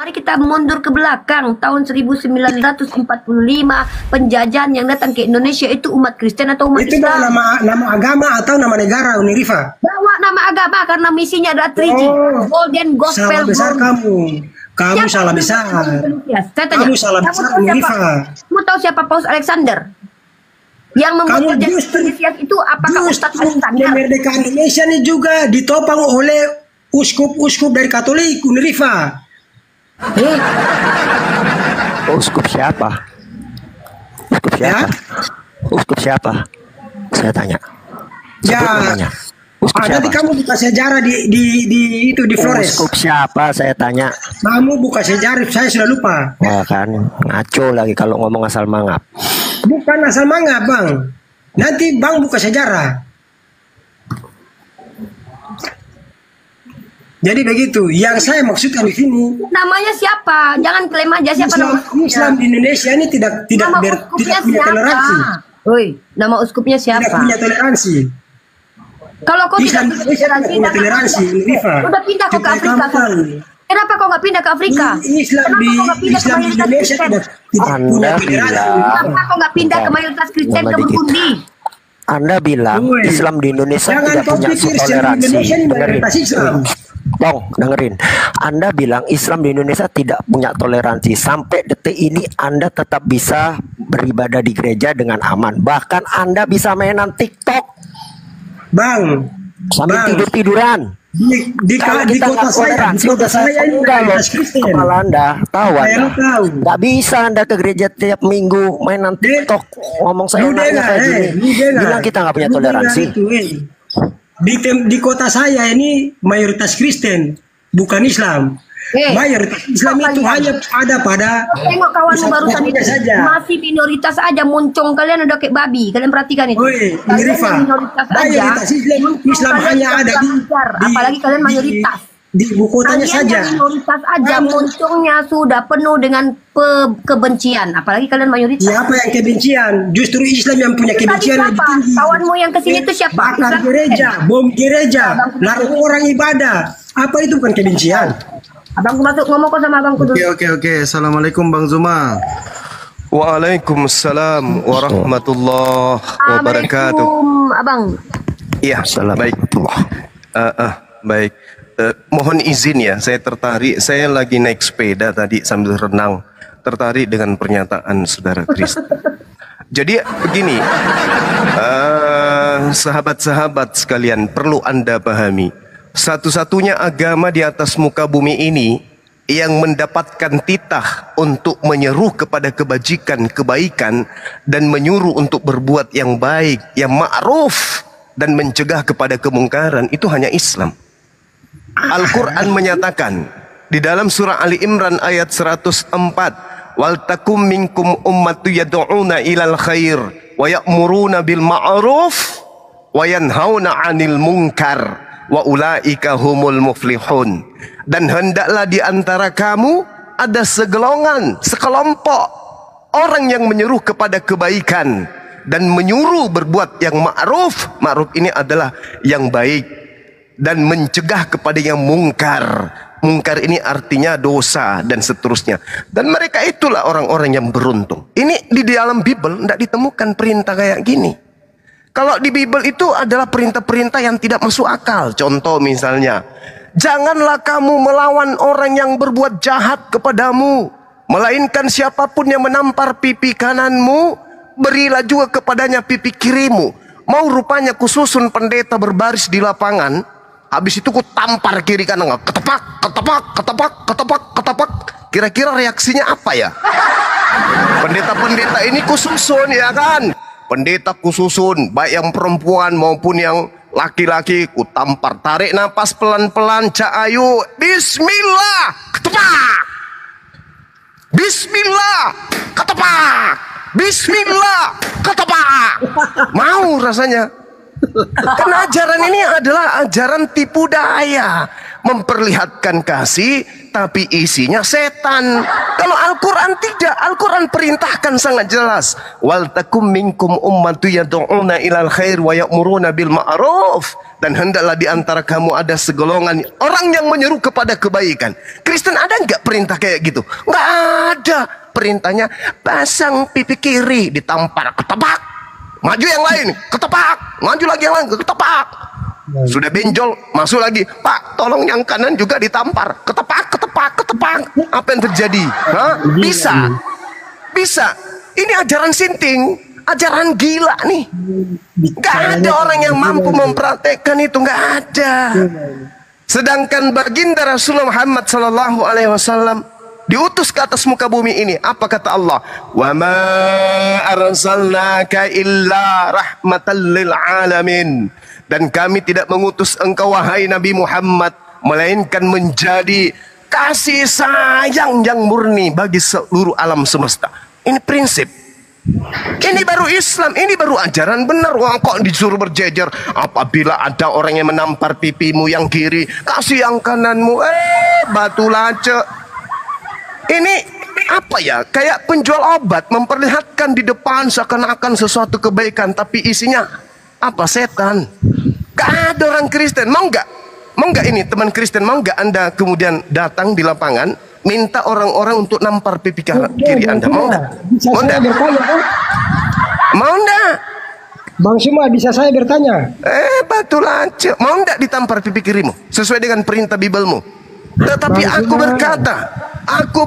Mari kita mundur ke belakang tahun 1945 penjajahan yang datang ke Indonesia itu umat Kristen atau umat Itu Islam? nama agama atau nama negara, Uni Rifa? Bawa nama agama karena misinya adalah 3G, Golden Gospel. Salah besar Gold. kamu salah besar. Saya tanya, Kamu salah besar, Uni Rifa. Kamu tahu siapa Paus Alexander? Yang membuat Kamu perjanjian itu apakah Ustadz Alexander? Kemerdekaan Indonesia ini juga ditopang oleh uskup-uskup dari Katolik, Uni Rifa. Uskup siapa? Uskup siapa? Ya? Uskup siapa? Saya tanya. Ya, Sebut namanya. Uskup nanti siapa? kamu buka sejarah di Flores. Uskup siapa? Saya tanya. Kamu buka sejarah, saya sudah lupa. Wah kan ngaco lagi kalau ngomong asal mangap. Bukan asal mangap, Bang. Nanti Bang buka sejarah. Jadi begitu. Yang saya maksudkan di sini, Namanya siapa? Jangan klaim aja siapa Islam di Indonesia ini tidak punya toleransi. Woi, nama uskupnya siapa? Tidak punya toleransi. Kalau kau Islam tidak di Indonesia tidak punya toleransi, Rifa. udah pindah kau ke Supaya Afrika. kamu tahu. Kenapa kau nggak pindah ke Afrika? Islam Kenapa di kau nggak pindah ke Islam di mayoritas Indonesia Kristen? tidak punya Anda toleransi. bilang. Kenapa kau nggak pindah ke mayoritas Kristen ke Nama dikit. Burundi? Anda bilang Woi. Islam di Indonesia Jangan tidak kau punya pikir Islam di toleransi. Indonesia ini Dengerin. mayoritas Islam. Tong, dengerin. Anda bilang Islam di Indonesia tidak punya toleransi. Sampai detik ini Anda tetap bisa beribadah di gereja dengan aman. Bahkan Anda bisa mainan TikTok Bang, sambil Bang. tidur-tiduran. di Kalau kota kita nggak saya, toleransi, di kota udah saya ini enggak loh. mayoritas Kristen. Kepala Anda tahu Saya Anda. tahu. Nggak bisa Anda ke gereja tiap minggu mainan TikTok ngomong saya Lu dengar, kayak gini. lu dengar. Bilang kita nggak punya Lu dengar toleransi. itu, di kota saya ini mayoritas Kristen, bukan Islam. Mayoritas Islam itu hanya ada pada Tengok kawanmu barusan itu saja. masih minoritas aja, moncong kalian udah kayak babi. Kalian perhatikan itu. Woi, Kalian Rifa, yang minoritas aja. mayoritas Islam kalian hanya ada lancar. Apalagi kalian mayoritas. di ibu kotanya Kalian saja. yang minoritas aja, Kamu- moncongnya sudah penuh dengan kebencian. Apalagi kalian mayoritas. Siapa yang kebencian? Justru Islam yang punya Tadi kebencian lebih siapa? tinggi. Kawanmu yang kesini itu siapa? Bakar gereja, bom gereja, larang orang ibadah. Apa itu bukan kebencian? Abangku masuk ngomong kok sama abangku dulu. Oke. Assalamualaikum Bang Zuma. Waalaikumsalam warahmatullahi wabarakatuh. Assalamualaikum, abang. Iya, baik. Baik. Mohon izin ya, saya tertarik. Saya lagi naik sepeda tadi sambil renang, tertarik dengan pernyataan saudara Chris. Jadi begini, sahabat-sahabat sekalian, perlu Anda pahami. Satu-satunya agama di atas muka bumi ini yang mendapatkan titah untuk menyeru kepada kebajikan, kebaikan, dan menyuruh untuk berbuat yang baik, yang ma'ruf, dan mencegah kepada kemungkaran, itu hanya Islam. Al-Quran menyatakan di dalam surah Ali Imran ayat 104, wal takum minkum ummatu yad'una ilal khair wa ya'muruna bil ma'ruf wa yanhauna 'anil munkar wa ulaika humul muflihun. Dan hendaklah di antara kamu ada sekelompok orang yang menyeru kepada kebaikan dan menyuruh berbuat yang ma'ruf. Ma'ruf ini adalah yang baik, dan mencegah kepada yang mungkar. Mungkar ini artinya dosa dan seterusnya. Dan mereka itulah orang-orang yang beruntung. Ini di dalam Bible tidak ditemukan perintah kayak gini. Kalau di Bible itu adalah perintah-perintah yang tidak masuk akal. Contoh misalnya, janganlah kamu melawan orang yang berbuat jahat kepadamu, melainkan siapapun yang menampar pipi kananmu, berilah juga kepadanya pipi kirimu. Mau rupanya kususun pendeta berbaris di lapangan, habis itu ku tampar kiri kanan, ketepak, ketepak, ketepak, ketepak, ketepak. Kira-kira reaksinya apa ya? Pendeta-pendeta ini kususun, ya kan? Pendeta kususun, baik yang perempuan maupun yang laki-laki, ku tampar. Tarik napas pelan-pelan, Cak Ayu. Bismillah, ketepak. Bismillah, ketepak. Bismillah, ketepak. Mau rasanya. Karena ajaran ini adalah ajaran tipu daya, memperlihatkan kasih tapi isinya setan. Kalau Al-Quran tidak, Al-Quran perintahkan sangat jelas. Wal takum minkum ummatu yad'una ilal khair wa ya'muruna bil ma'ruf. Dan hendaklah di antara kamu ada segolongan orang yang menyeru kepada kebaikan. Kristen ada nggak perintah kayak gitu? Nggak ada. Perintahnya pasang pipi kiri, ditampar, ketepak. Maju yang lain, ketepak. Maju lagi yang lain, ketepak. Sudah benjol, masuk lagi. Pak, tolong yang kanan juga ditampar. Ketepak, ketepak, ketepak. Apa yang terjadi? Hah? Bisa. Bisa. Ini ajaran sinting. Ajaran gila nih. Gak ada orang yang mampu mempraktekkan itu. Gak ada. Sedangkan baginda Rasulullah Muhammad SAW diutus ke atas muka bumi ini. Apa kata Allah? Wa ma arsalnaka illa rahmatan lil alamin. Dan kami tidak mengutus engkau wahai Nabi Muhammad melainkan menjadi kasih sayang yang murni bagi seluruh alam semesta. Ini prinsip. Ini baru Islam, ini baru ajaran benar. Wah, kok disuruh berjejer? Apabila ada orang yang menampar pipimu yang kiri, kasih yang kananmu. Batu lace. Ini apa ya? Kayak penjual obat memperlihatkan di depan seakan-akan sesuatu kebaikan, tapi isinya apa? Setan. Gak ada orang Kristen. Mau nggak? Mau nggak ini teman Kristen? Mau nggak Anda kemudian datang di lapangan minta orang-orang untuk nampar pipi kiri Anda? Mau nggak? Mau nggak? Mau nggak? Bang Suma, bisa saya bertanya? Batu lace. Mau nggak ditampar pipi kirimu sesuai dengan perintah Bibelmu? Tetapi aku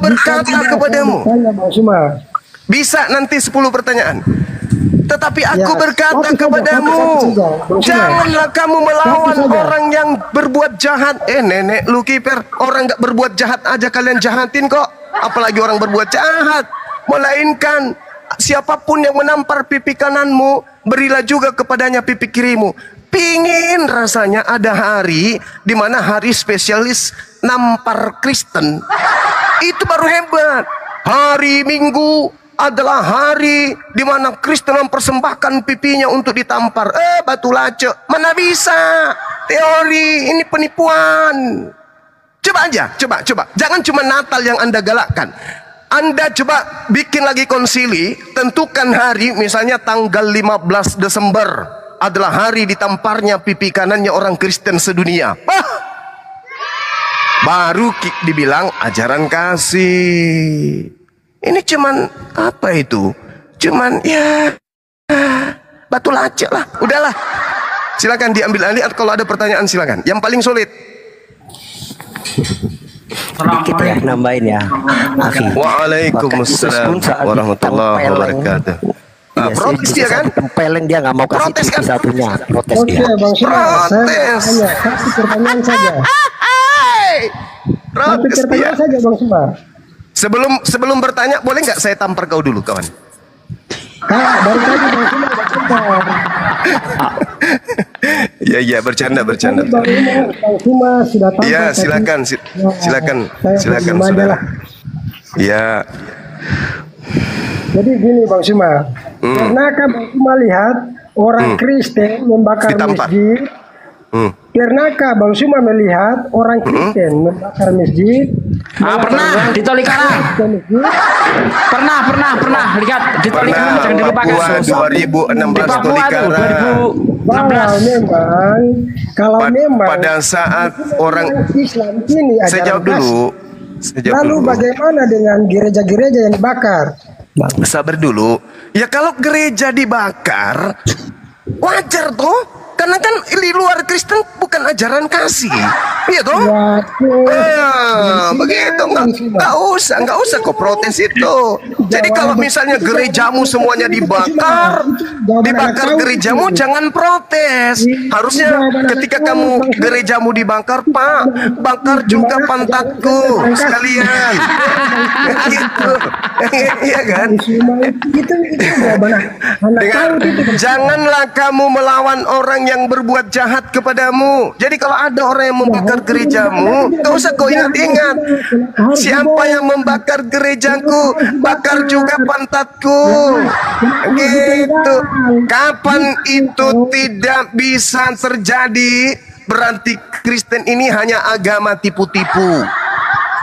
berkata kepadamu. Bang Suma. Bisa nanti 10 pertanyaan. Tetapi aku berkata kepadamu, janganlah kamu melawan orang yang berbuat jahat. Nenek lu kiper, orang gak berbuat jahat aja kalian jahatin kok. Apalagi orang berbuat jahat. Melainkan siapapun yang menampar pipi kananmu, berilah juga kepadanya pipi kirimu. Pingin rasanya ada hari di mana hari spesialis nampar Kristen. Itu baru hebat. Hari Minggu adalah hari di mana Kristen mempersembahkan pipinya untuk ditampar. Batu lace. Mana bisa? Teori, ini penipuan. Coba aja, coba. Jangan cuma Natal yang Anda galakkan. Anda coba bikin lagi konsili, tentukan hari, misalnya tanggal 15 Desember adalah hari ditamparnya pipi kanannya orang Kristen sedunia. Baru dibilang ajaran kasih. Ini cuman apa itu? Cuman ya batu lace lah. Udahlah. Silakan diambil alih. Kalau ada pertanyaan silakan. Yang paling sulit. Sedikit ya, nambahin ya. Akhi. Waalaikumsalam warahmatullahi wabarakatuh. Protes dia kan? Tempelin dia nggak mau kasih protes pipi kan? satunya. Protes dia. Protes. Satu pertanyaan saja. Satu pertanyaan saja Bang Suma. Sebelum bertanya, boleh nggak saya tampar kau dulu, kawan? Dari tadi Bang Suma udah tampar. Ya, bercanda. Bang Suma sudah tampar. Ya, silakan saudara. Ya. Jadi gini Bang Suma, pernahkah Bang Suma lihat orang Kristen membakar ditampar masjid? Pernahkah Bang Suma melihat orang Kristen membakar masjid? Pernah di Tolikara. Pernah lihat di Tolikara, jangan dilupakan. 2016 Tolikara. Kalau memang pada saat orang Islam ini saya jawab dulu. Lalu bagaimana dengan gereja-gereja yang dibakar? Sabar dulu. Ya kalau gereja dibakar wajar toh. Karena kan di luar Kristen bukan ajaran kasih, iya toh? Begitu, nggak usah kok protes itu. Jadi kalau misalnya gerejamu semuanya dibakar gerejamu, jangan protes. Harusnya ketika kamu gerejamu dibakar, Pak, bakar juga pantatku sekalian. Gitu, iya kan? Janganlah kamu melawan orang yang berbuat jahat kepadamu. Jadi kalau ada orang yang membakar gerejamu, gak usah kau ingat-ingat. Siapa yang membakar gerejaku, bakar juga pantatku. Gitu. Kapan itu tidak bisa terjadi, berarti Kristen ini hanya agama tipu-tipu.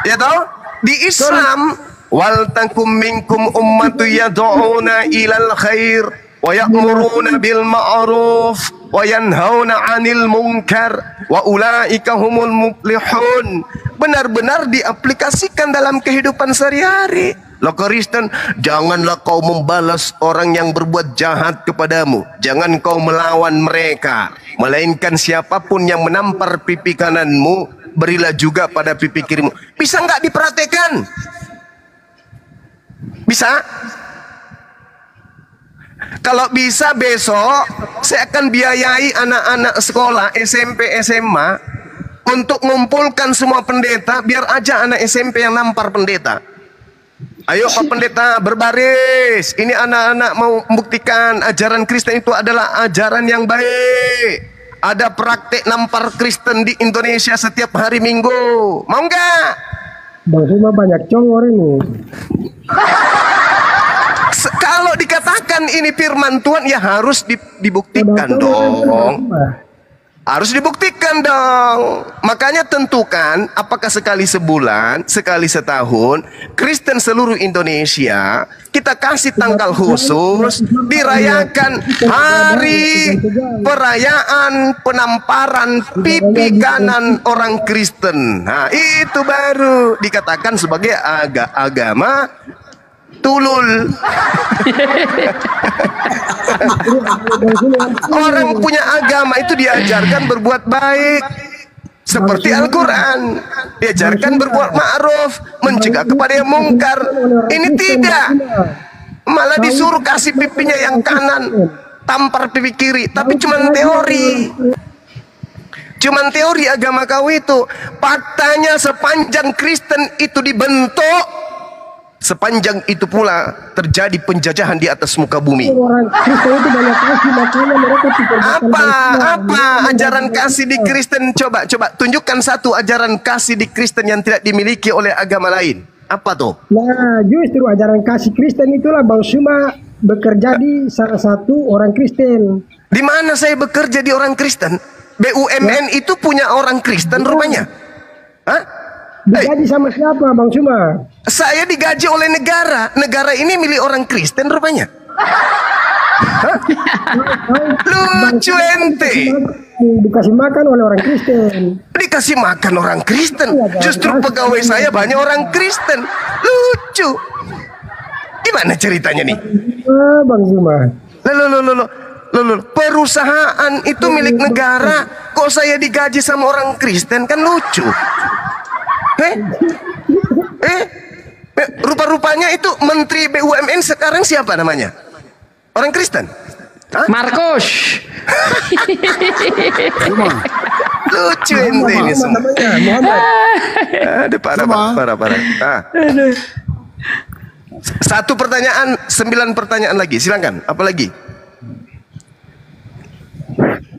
Ya toh? Di Islam, wal takum minkum ummatu yad'una ilal khair wa ya'muruna bil ma'ruf wa yanhauna 'anil munkar wa ulaika humul muflihun. Benar-benar diaplikasikan dalam kehidupan sehari-hari. Loh Kristen, janganlah kau membalas orang yang berbuat jahat kepadamu. Jangan kau melawan mereka. Melainkan siapapun yang menampar pipi kananmu, berilah juga pada pipi kirimu. Bisa nggak diperhatikan? Bisa? Kalau bisa besok saya akan biayai anak-anak sekolah SMP SMA untuk mengumpulkan semua pendeta, biar aja anak SMP yang nampar pendeta. Ayo Pak Pendeta berbaris. Ini anak-anak mau membuktikan ajaran Kristen itu adalah ajaran yang baik. Ada praktek nampar Kristen di Indonesia setiap hari Minggu. Mau nggak? Bang Suma banyak congor ini. Kalau dikatakan ini firman Tuhan, ya harus dibuktikan dong. Harus dibuktikan dong. Makanya tentukan apakah sekali sebulan, sekali setahun, Kristen seluruh Indonesia kita kasih tanggal khusus, dirayakan hari perayaan penamparan pipi kanan orang Kristen. Nah, itu baru dikatakan sebagai agama tulul. Orang punya agama itu diajarkan berbuat baik seperti Al-Quran, diajarkan berbuat ma'ruf, mencegah kepada yang mungkar. Ini tidak, malah disuruh kasih pipinya yang kanan, tampar pipi kiri. Tapi cuman teori, cuman teori agama kau itu. Faktanya sepanjang Kristen itu dibentuk, sepanjang itu pula terjadi penjajahan di atas muka bumi. Apa ajaran kasih di Kristen? Coba tunjukkan satu ajaran kasih di Kristen yang tidak dimiliki oleh agama lain. Apa tuh? Nah, justru ajaran kasih Kristen itulah Bang Suma bekerja di salah satu orang Kristen. Di mana saya bekerja di orang Kristen? BUMN itu punya orang Kristen rupanya. Hah? Digaji sama siapa Bang Suma? Saya digaji oleh negara. Negara ini milik orang Kristen rupanya. Lucu ente. Dikasih makan oleh orang Kristen. Dikasih makan orang Kristen. Justru pegawai saya banyak orang Kristen. Lucu. Gimana ceritanya nih? Bang Suma. Loh, perusahaan itu milik negara. Kok saya digaji sama orang Kristen? Kan lucu. Rupa-rupanya itu Menteri BUMN sekarang siapa namanya? Orang Kristen? Hah? Markus. Lucu ini semua. Ada parah. Satu pertanyaan, 9 pertanyaan lagi. Silakan. Apa lagi?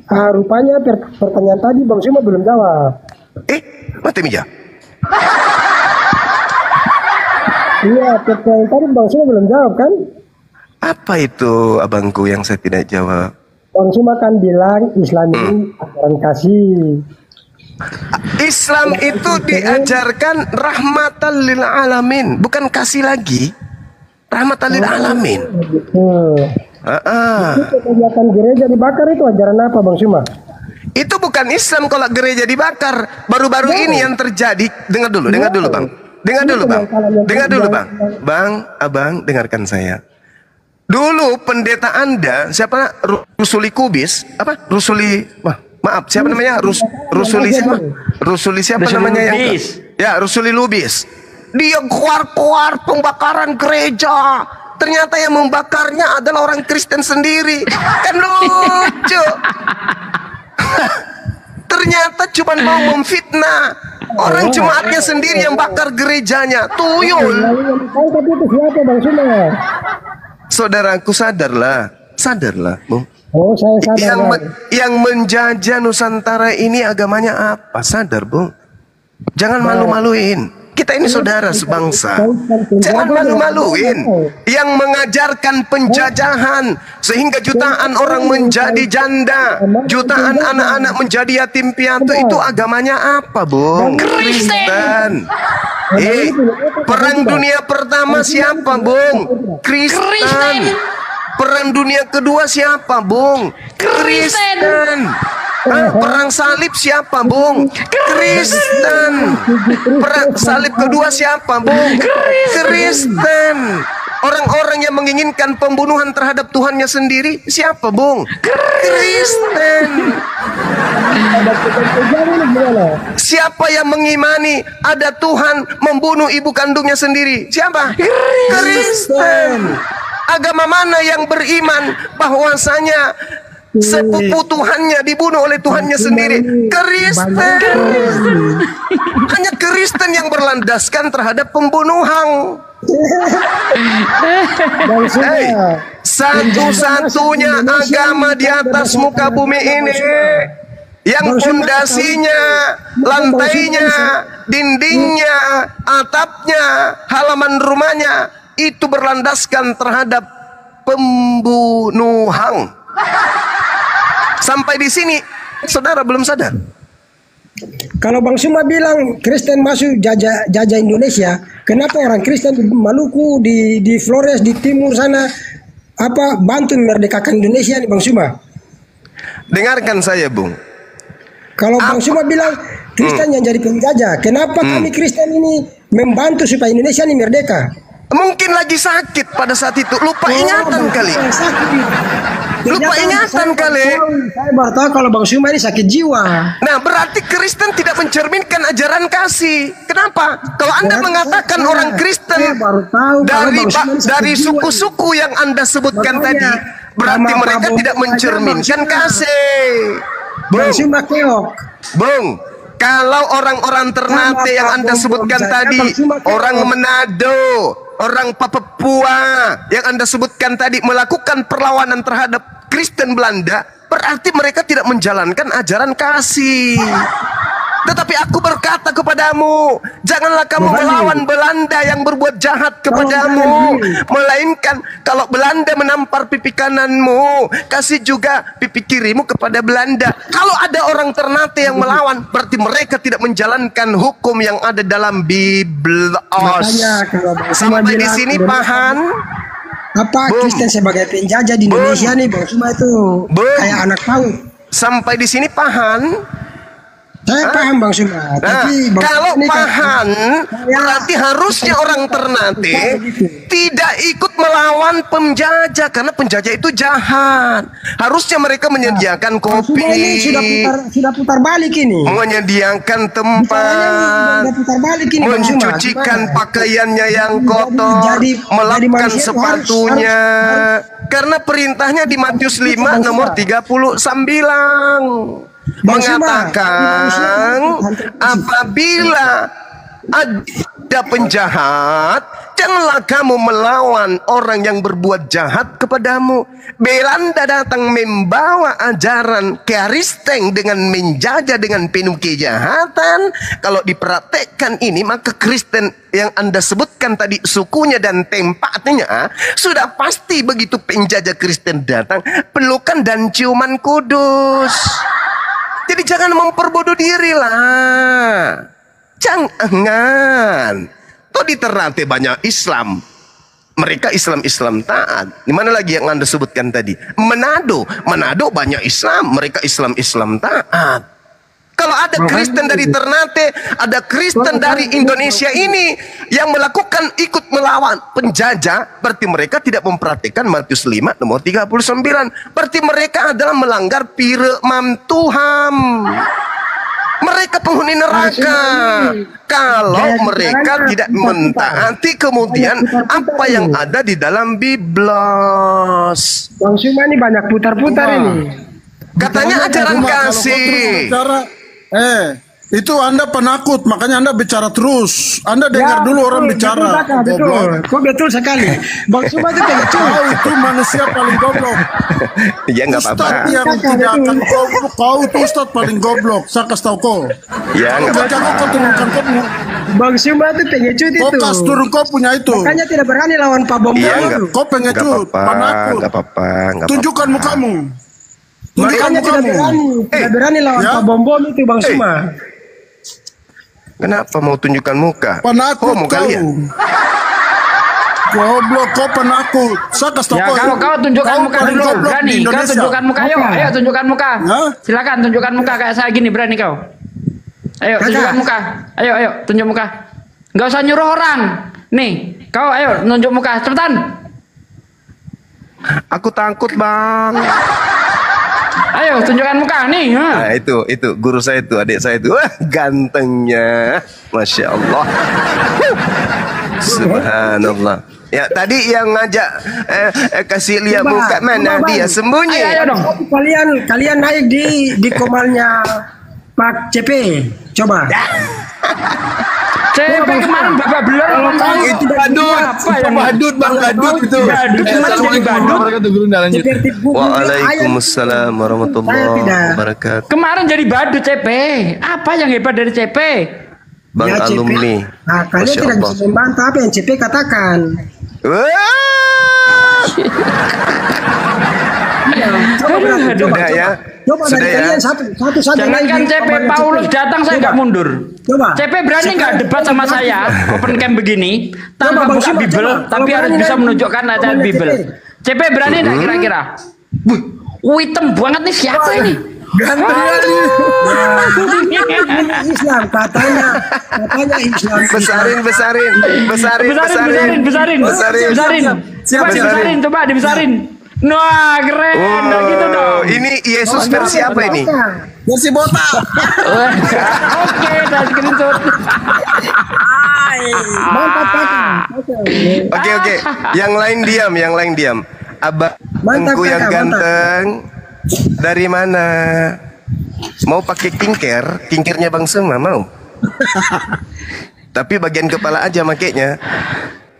Rupanya pertanyaan tadi Bang Suma belum jawab. Mati Mija. Iya, pertanyaan tadi Bang Suma belum jawab kan? Apa itu abangku yang saya tidak jawab? Bang Suma kan bilang Islam ini ajaran kasih. Islam itu diajarkan rahmatan lil alamin, bukan kasih lagi. Rahmatan lil alamin. Itu kegiatan gereja dibakar itu ajaran apa Bang Suma? Itu bukan Islam kalau gereja dibakar. Baru-baru ini yang terjadi. Dengar dulu Bang. Dengar dulu Bang. Bang, abang dengarkan saya. Dulu pendeta Anda siapa? Rusuli Kubis, apa? Rusuli, maaf, siapa namanya? Rusuli siapa? Rusuli siapa namanya yang? Ya, Rusuli Lubis. Dia keluar pembakaran gereja. Ternyata yang membakarnya adalah orang Kristen sendiri. Kan lucu. Ternyata cuma mau memfitnah. Orang jemaatnya sendiri yang bakar gerejanya. Tuyul. Saudaraku, sadarlah, Bung. Oh, saya sadar. Yang menjajah Nusantara ini agamanya apa? Sadar, Bung. Jangan malu-maluin. Kita ini saudara sebangsa. Jangan malu-maluin. Yang mengajarkan penjajahan sehingga jutaan orang menjadi janda, jutaan anak-anak menjadi yatim piatu, itu agamanya apa, Bung? Kristen. Perang dunia pertama siapa, Bung? Kristen. Perang dunia kedua siapa, Bung? Kristen. Perang salib siapa, Bung? Kristen. Perang salib kedua siapa, Bung? Kristen. Orang-orang yang menginginkan pembunuhan terhadap Tuhannya sendiri siapa, Bung? Kristen. Siapa yang mengimani ada Tuhan membunuh ibu kandungnya sendiri? Siapa? Kristen. Agama mana yang beriman bahwasanya sepupu Tuhannya dibunuh oleh Tuhannya sendiri? Kristen. Hanya Kristen yang berlandaskan terhadap pembunuhan. Satu-satunya agama di atas muka bumi ini yang pondasinya, lantainya, dindingnya, atapnya, halaman rumahnya itu berlandaskan terhadap pembunuhan. Sampai di sini saudara belum sadar? Kalau Bang Suma bilang Kristen masuk jajah Indonesia, kenapa orang Kristen di Maluku, di Flores, di timur sana bantu memerdekakan Indonesia nih, Bang Suma? Dengarkan saya, Bung. Kalau Bang Suma bilang Kristen yang jadi penjajah, kenapa kami Kristen ini membantu supaya Indonesia ini merdeka? Mungkin lagi sakit pada saat itu, lupa ingatan kali. Lupa ingatan kali. Saya baru tahu kalau Bang Suma ini sakit jiwa. Nah, berarti Kristen tidak mencerminkan ajaran kasih. Kenapa? Kalau Anda mengatakan orang Kristen dari suku-suku yang Anda sebutkan tadi, berarti mereka tidak mencerminkan kasih. Bang Suma keok. Bung, kalau orang-orang Ternate yang Anda sebutkan tadi, orang Manado, orang Papua yang Anda sebutkan tadi melakukan perlawanan terhadap Kristen Belanda, berarti mereka tidak menjalankan ajaran kasih. Tetapi aku berkata kepadamu, janganlah kamu melawan Belanda yang berbuat jahat kepadamu, melainkan kalau Belanda menampar pipi kananmu, kasih juga pipi kirimu kepada Belanda. Kalau ada orang Ternate yang melawan, berarti mereka tidak menjalankan hukum yang ada dalam Biblos. Sampai di sini paham? Kristen sebagai penjajah di Indonesia nih, Bang Suma itu kayak anak paut. Sampai di sini paham? Saya paham Bang Suma. Tapi kalau paham, berarti harusnya orang Ternate tidak ikut melawan penjajah, karena penjajah itu jahat. Harusnya mereka menyediakan kopi. Sudah putar balik ini. Menyediakan tempat, mencucikan pakaiannya yang kotor, melapkan sepatunya. Karena perintahnya di Matius 5 nomor 39. Mengatakan apabila ada penjahat, janganlah kamu melawan orang yang berbuat jahat kepadamu. Belanda datang membawa ajaran Kristen dengan menjajah dengan penuh kejahatan. Kalau dipraktekkan ini, maka Kristen yang Anda sebutkan tadi sukunya dan tempatnya sudah pasti begitu penjajah Kristen datang, pelukan dan ciuman kudus. Jadi jangan memperbodoh diri lah. Jangan. Toh di Ternate banyak Islam. Mereka Islam taat. Di mana lagi yang Anda sebutkan tadi? Manado banyak Islam. Mereka Islam taat. Kalau ada Kristen dari Ternate, ada Kristen dari Indonesia ini yang melakukan ikut melawan penjajah, berarti mereka tidak memperhatikan Matius 5 nomor 39. Berarti mereka adalah melanggar firman Tuhan. Mereka penghuni neraka. Kalau mereka tidak mentaati kemudian apa yang ada di dalam Biblos. Bang Suma ini banyak putar-putar ini. Katanya ajaran kasih. Itu Anda penakut, makanya Anda bicara terus. Anda dengar dulu orang bicara. Betul. Kok betul sekali. Bang Suma itu itu manusia paling goblok. Ya nggak apa-apa. Ustadz yang tidak akan goblok, kau itu Ustadz paling goblok. Saya kasih tahu kau. Ya nggak apa-apa. Kau turunkan kau. Bang Suma itu pengecut itu. Kau turun kau punya itu. Makanya tidak berani lawan Pak Bom. Kau pengecut, penakut. Nggak apa-apa. Tunjukkan mukamu. Makanya tidak berani lawan Pak Bom itu Bang Suma. Kenapa mau tunjukkan muka? Penakut Homo kau. kalian. Goblok, kau penakut. Saya kasih Ya, tau kau tunjukkan kau muka paling dulu, goblok di berani. Kau Indonesia. tunjukkan muka, ayo tunjukkan muka. Hah? Silakan tunjukkan muka kayak saya gini, berani kau. Ayo tunjukkan muka. Ayo tunjuk muka. Enggak usah nyuruh orang. Nih, kau ayo nunjuk muka, cepetan. Aku takut, Bang. Ayo tunjukkan muka nih. Nah, itu guru saya itu, adik saya itu. Wah, gantengnya. Masya Allah. Subhanallah. Ya, tadi yang ngajak kasih lihat Coba, muka mana coba, dia Bang. sembunyi. Ayo dong. Kalian naik di komalnya Pak CP. Coba. CP kemarin babak belur Itu badut, apa yang badut bang badut itu. Badut, gimana jadi badut? Lanjut. Seperti buku Waalaikumsalam warahmatullahi wabarakatuh. Kemarin jadi badut CP. Apa yang hebat dari CP? Bang Ya, CP. alumni. Nah, kalian Masya tidak Allah. bisa membantah apa yang CP katakan. Wah. Sudah ya. Coba Sudah dari ya. kalian satu saja. Jangankan naik di CP komalnya Paulus CP. datang saya nggak mundur. Coba. CP berani nggak debat sama saya open camp begini tanpa Bang buka Suma, Bible, coba. tapi Kalau harus berani bisa naik menunjukkan ayat komalnya Bible. CP berani nggak kira-kira? Hitam banget nih siapa ini? Gantengnya nih. Ini Islam katanya Islam. Besarin. Besarin. Coba dibesarin, coba dibesarin. Wah keren, nah, gitu dong. Ini Yesus versi apa ini? Versi botak. Oke, dah screenshot. Mantap kakak. Oke. Yang lain diam. Abangku yang Kakak, ganteng. Dari mana? Mau pakai kinkernya Bang Sema mau? Tapi bagian kepala aja makainya.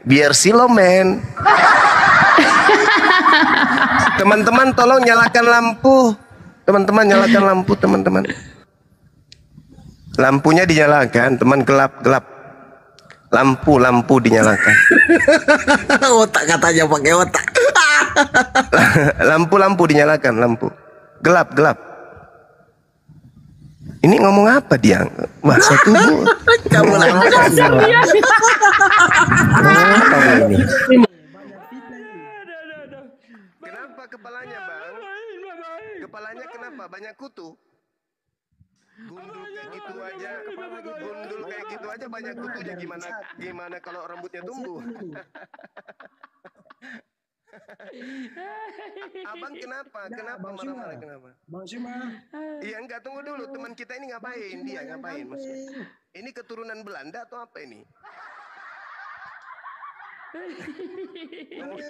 Biar silomen. Teman-teman tolong nyalakan lampu. Teman-teman. Lampunya dinyalakan, teman gelap. Lampu dinyalakan. Otak katanya pakai otak. Lampu dinyalakan, lampu. Gelap. Ini ngomong apa dia? Bahasa tubuh. Kamu Kenapa kepalanya, Bang? Kepalanya kenapa? Banyak kutu. Gundul kayak gitu aja banyak kutunya, gimana kalau rambutnya tumbuh? Abang kenapa marah-marah kenapa? Bang Suma. Iya enggak, tunggu dulu, teman kita ini ngapain maksudnya? Ini keturunan Belanda atau apa ini?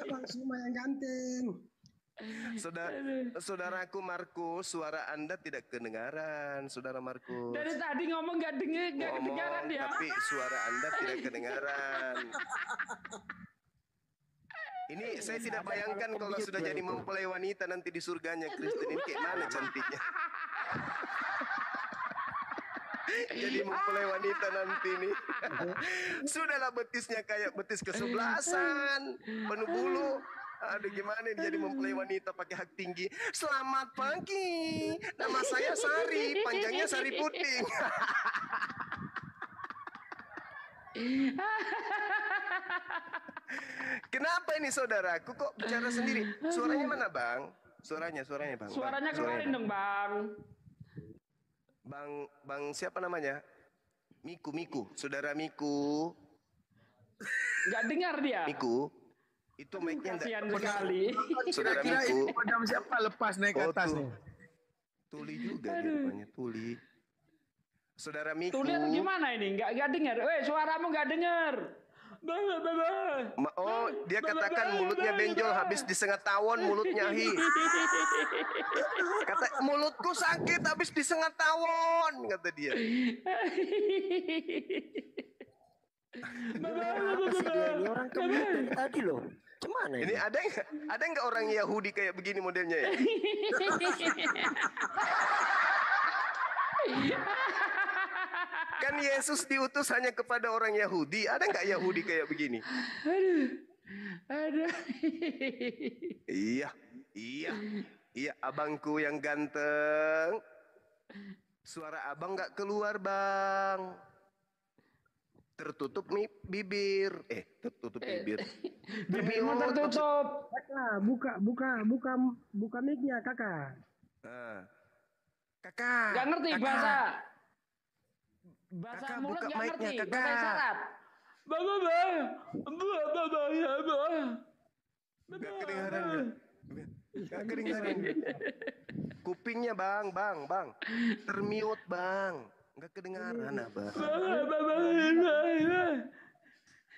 Bang Suma yang ganteng. Saudaraku Markus, suara Anda tidak kedengaran, saudara Markus. Dari tadi ngomong nggak kedengaran ya. Tapi suara Anda tidak kedengaran. Ini saya tidak bayangkan kalau sudah jadi mempelai wanita nanti di surganya Kristen ini kayak mana cantiknya. Jadi mempelai wanita nanti nih. Sudahlah betisnya kayak betis kesebelasan, penuh bulu. Aduh gimana ini jadi mempelai wanita pakai hak tinggi. Selamat pagi, nama saya Sari, panjangnya Sari Puting. Kenapa ini saudaraku kok bicara sendiri? Suaranya mana Bang? Suaranya Bang. Suaranya keluarin dong Bang. Bang siapa namanya? Miku, saudara Miku. Nggak dengar dia. Miku. Itu mic-nya Kasihan sekali. Saudara Kira Miku. ini padam siapa lepas naik ke atas nih. Tuli juga dia rupanya, Tuli. Saudara Miku. Tuh lihat gimana ini? Nggak dengar. Suaramu nggak dengar. Oh, dia katakan mulutnya benjol habis disengat tawon, mulutnya hi. Kata mulutku sakit habis disengat tawon, kata dia. Ini orang kemana tadi loh? Gimana Ini ada nggak orang Yahudi kayak begini modelnya ya? Kan Yesus diutus hanya kepada orang Yahudi. Ada nggak Yahudi kayak begini? Aduh. Iya, abangku yang ganteng. Suara abang nggak keluar, Bang. Tertutup bibir. Tertutup bibir. Bibirmu tertutup. Kakak, buka mic-nya, Kakak. Kakak. Gak ngerti bahasa Kakak, mulut, buka gak mic-nya, ngerti Kakak. bahasa isyarat. Gak kedengaran ya? Gak kedengaran. Kupingnya bang. Termute bang. Gak kedengaran abang.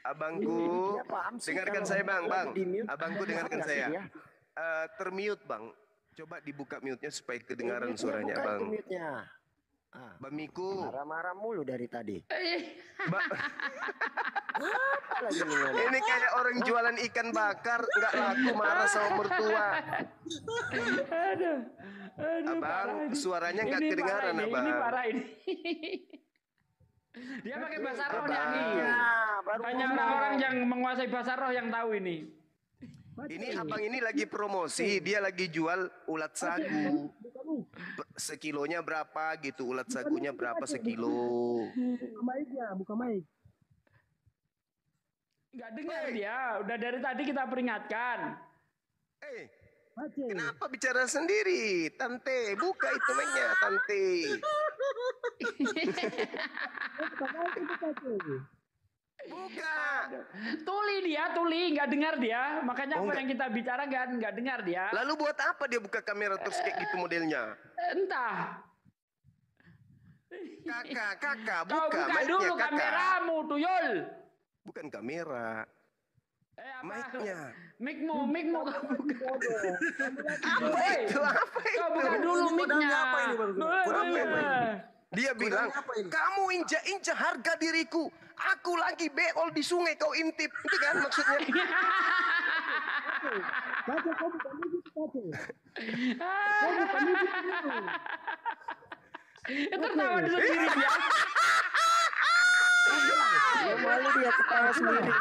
Abangku, Dia paham sih dengarkan kalau saya bang. lagi di mute. Abangku dengarkan Paham nggak sih saya. dia? Termute bang. Coba dibuka mute-nya supaya kedengaran Mute-nya suaranya buka bang. itu mute-nya. Bamiku. Marah-marah mulu dari tadi. Ba- Apa lagi nih ngomong? Ini kayak orang jualan ikan bakar nggak laku marah sama mertua. Aduh, Abang, parah ini. suaranya nggak Ini kedengaran, parah ini, abang. Ini parah ini. Dia pakai bahasa rohnya Abang. nih. baru Hanya ngomong. orang-orang yang menguasai bahasa roh yang tahu ini. Ini abang ini lagi promosi, dia lagi jual ulat sagu. Sekilonya berapa gitu, ulat sagunya berapa sekilo. Buka mic. Nggak dengar dia. Udah dari tadi kita peringatkan. Pace. Kenapa bicara sendiri? Tante, buka itu mic-nya, Tante. Buka. Tuli, nggak dengar dia. Makanya apa yang kita bicarakan nggak dengar dia. Lalu buat apa dia buka kamera terus kayak gitu modelnya? Entah. Kakak, Kau buka buka mic-nya, dulu kakak. kameramu, tuyul. Bukan kamera. Apa? Mic-nya. Mic-mu kau buka. Apa itu? Kau buka dulu mic-nya. Apa ini, Bang? Kodam apa ini? Dia bilang, apa ini? kamu injak-injak harga diriku. Aku lagi beol di sungai, kau intip. Itu kan maksudnya. Pace, kau buka mic, Pace. Tertawa di sendiri dia. Malu dia ketawa sendiri.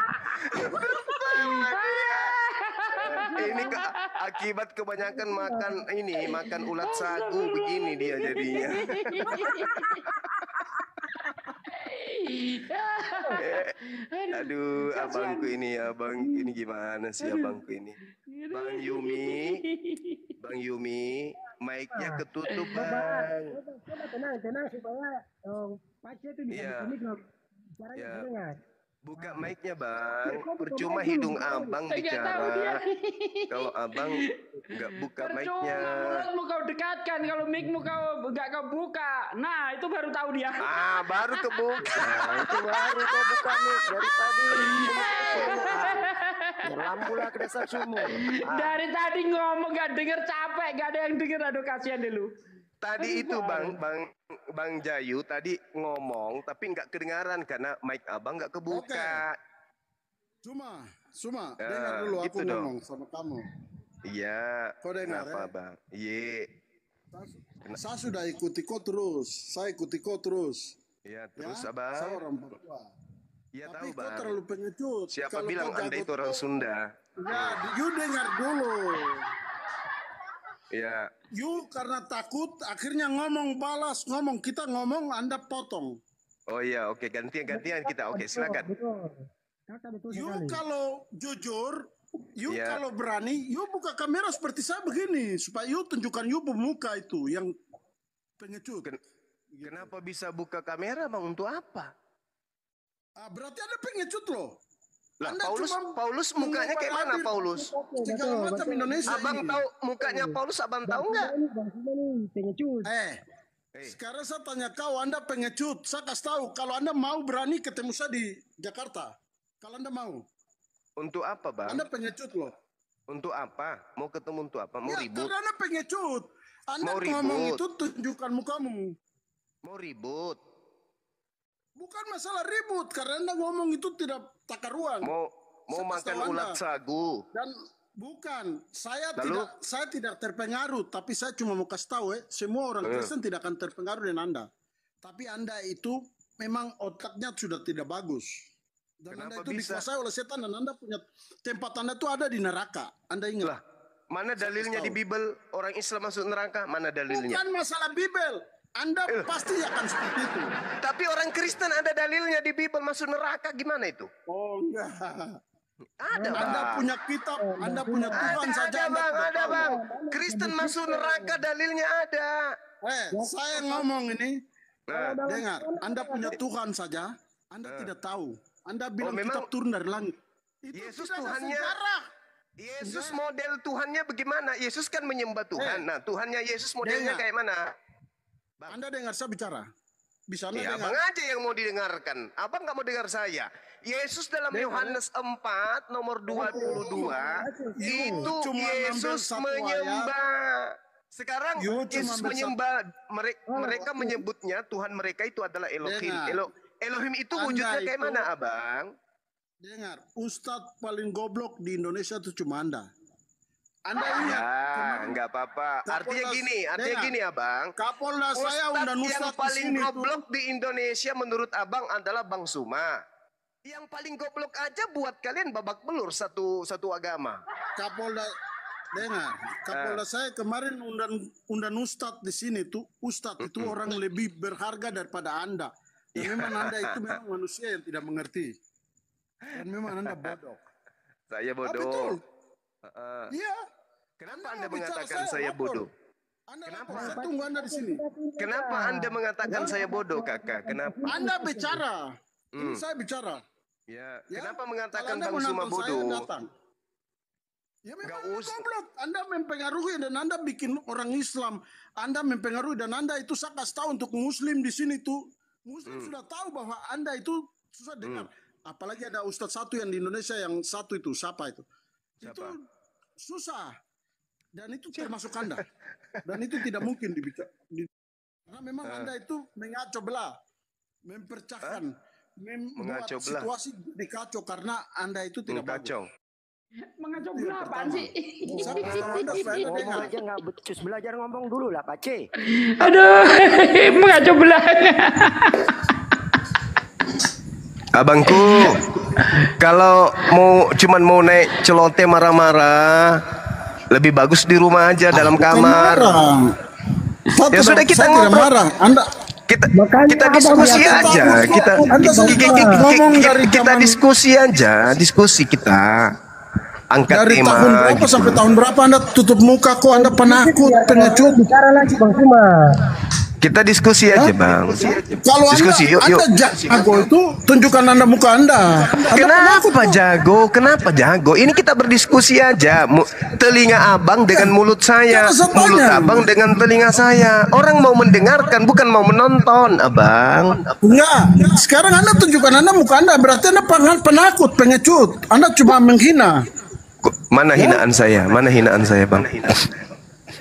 Ini akibat kebanyakan makan ulat sagu begini dia jadinya. Aduh, abangku ini gimana sih abangku ini? Bang Yumi, mic-nya ketutup bang. Coba tenang supaya Pace itu bisa Iya. buka mic. Caranya Iya. dengar. Buka mic-nya bang. Percuma hidung abang Nggak tahu dia. bicara. Kalau abang nggak buka mic-nya. Percuma mulutmu kau dekatkan kalau mic-mu nggak kau buka. Nah, itu baru tahu dia. Baru kebuka. Nah, itu baru kau buka mic dari tadi. Nyelam pula ke dasar sumur. Dari tadi ngomong nggak denger, capek, nggak ada yang denger. Aduh, kasihan dulu. Tadi itu Bang Jayu tadi ngomong tapi nggak kedengaran karena mic abang nggak kebuka. Cuma dengar dulu gitu aku dong. ngomong sama kamu. Iya. Kau dengar, Kenapa ya? bang? Iya. Saya sudah ikuti kau terus. Saya ikuti kau terus. Iya terus Ya, abang. saya orang Papua. Iya Tapi tahu kau bang. terlalu pengecut. Siapa Kalau bilang kau anda jago itu orang kau- Sunda? Ya, you dengar dulu. Iya. You karena takut akhirnya ngomong kita ngomong Anda potong. Oh iya oke gantian kita. Oke silakan. Betul. Kakak betul You sekali. kalau jujur, you Iya. kalau berani, you buka kamera seperti saya begini supaya you tunjukkan you muka itu yang pengecut. Kenapa bisa buka kamera bang? Untuk apa? Berarti Anda pengecut loh. Lah Anda Paulus mukanya kayak mana hadir Paulus? segala macam Indonesia Abang ini. tahu mukanya Paulus abang tahu nggak? Bang Suma nih pengecut. Sekarang saya tanya kau, Anda pengecut. Saya kasih tahu, kalau Anda mau berani ketemu saya di Jakarta. Kalau Anda mau. Untuk apa bang? Anda pengecut loh. Untuk apa? Mau ketemu untuk apa? Mau Ya, ribut? karena Anda pengecut. Anda Mau ngomong ribut. itu tunjukkan mukamu. Mau ribut? Bukan masalah ribut, karena Anda ngomong itu tidak takaruan. Mau Saya kasih makan tahu ulat Anda. sagu? Dan bukan, Lalu? saya tidak terpengaruh, tapi saya cuma mau kasih tahu semua orang Kristen tidak akan terpengaruh dengan Anda. Tapi Anda itu memang otaknya sudah tidak bagus. Dan Kenapa Anda itu bisa? dikuasai oleh setan dan Anda punya tempat Anda itu ada di neraka. Anda ingat? Lah, mana dalilnya di tahu. Bible orang Islam masuk neraka? Mana dalilnya? Bukan masalah Bible. Anda pasti akan seperti itu. Tapi orang Kristen ada dalilnya di Bible masuk neraka, gimana itu? Oh enggak. Ada, Bang. Anda punya kitab, Anda punya Tuhan saja. Ada, Bang, ada, Bang. Kristen masuk neraka dalilnya ada. Saya ngomong ini, dengar, Anda punya Tuhan saja, Anda tidak tahu. Anda bilang kitab turun dari langit. Itu Yesus tidak ada Tuhannya. sejarah. Yesus model Tuhannya bagaimana? Yesus kan menyembah Tuhan. Nah, Tuhannya Yesus modelnya kayak mana? Anda dengar saya bicara. Bisa Anda Ya, dengar? Abang aja yang mau didengarkan. Abang nggak mau dengar saya. Yesus dalam Yohanes 4 nomor 22 itu cuma Yesus ngambil satu menyembah. Sekarang You cuma Yesus ambil menyembah, mereka menyebutnya Tuhan mereka itu adalah Elohim. Dengar. Elohim itu Anda wujudnya kayak itu- mana, Abang? Dengar, Ustadz paling goblok di Indonesia itu cuma Anda. Anda ingat? Ya, nggak apa-apa. Artinya Dengar. gini, Abang. Kapolda saya Ustadz undang yang Ustadz di paling sini tuh. goblok di Indonesia menurut Abang adalah Bang Suma. Yang paling goblok aja buat kalian babak belur satu agama. Kapolda, dengar. Kapolda saya kemarin undang Ustadz di sini tuh. Ustadz itu orang lebih berharga daripada Anda. Dan memang Anda itu memang manusia yang tidak mengerti. Dan memang Anda bodoh. Saya Ah, bodoh. betul. Iya. Kenapa Anda Anda mau bicara, mengatakan saya saya lapor. bodoh? Anda lapor, saya tunggu Anda di sini. Kenapa Anda mengatakan saya bodoh, Kakak? Kenapa? Anda bicara. Ini saya bicara. Ya, Ya, kenapa kalau mengatakan Anda Bang mau Suma nonton saya, bodoh? datang. Ya memang Nggak Anda usah. goblok. Anda mempengaruhi dan Anda bikin orang Islam. Anda mempengaruhi dan Anda itu saya kasih tahu untuk Muslim di sini tuh. Muslim sudah tahu bahwa Anda itu susah dengar. Apalagi ada Ustadz satu yang di Indonesia yang satu itu siapa itu? Itu susah. Dan itu termasuk Anda. Dan itu tidak mungkin karena memang Anda itu mengacau belah, mempercahkan, membuat Mengacau belah. situasi jadi kacau karena Anda itu tidak bagus. Kacau. Mengacau belah apaan sih? Anda supaya Anda dengar. Ngomong aja nggak becus, belajar ngomong dulu lah Pak C. Aduh, mengacau belah. Abangku, kalau cuman mau naik celoteh marah-marah, lebih bagus di rumah aja dalam kamar. Ya sudah, kita tidak ngobrol. marah. Anda Kita diskusi aja. Kita diskusi aja, diskusi kita. Angkat dari tema. tahun berapa gitu. sampai tahun berapa Anda tutup muka kok Anda penakut, pengecut. Bicara lagi Bang Suma. Kita diskusi aja, Bang. Kalau Diskusi, yuk. Anda jago itu tunjukkan Anda muka Anda. Kenapa jago? Kenapa jago? Ini kita berdiskusi aja. Telinga abang dengan mulut saya, Jangan saya mulut tanya. abang dengan telinga saya. Orang mau mendengarkan, bukan mau menonton, abang. Enggak. Sekarang Anda tunjukkan Anda muka Anda. Berarti Anda penakut, pengecut. Anda cuma menghina. Mana hinaan saya? Mana hinaan saya, bang?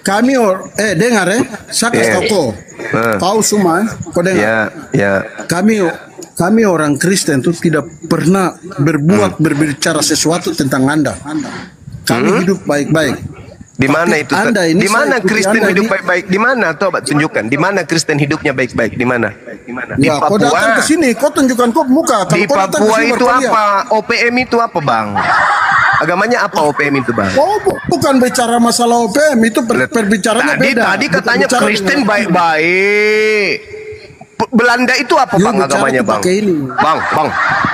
Kami dengar saya kasih tahu kau. Kau semua, kau dengar. Ya. Kami orang Kristen itu tidak pernah berbicara sesuatu tentang Anda. Kami hidup baik-baik. Di mana itu? Anda ini Di mana saya ikuti Kristen Anda hidup ini. baik-baik? Di mana? Coba tunjukkan. Di mana Kristen hidupnya baik-baik? Di mana? Di Ya, kau datang ke Papua. sini, kau tunjukkan kau muka. Kalau Di kau datang ke Papua sini, itu baru kau lihat. apa? OPM itu apa, bang? Agamanya apa OPM itu, bang? Oh, bukan bicara masalah OPM, itu perbicaranya beda. Tadi Bukan katanya bicara Kristen dengan- baik-baik. Belanda itu apa, You bang, bicara agamanya, itu bang? pakai ini. Bang.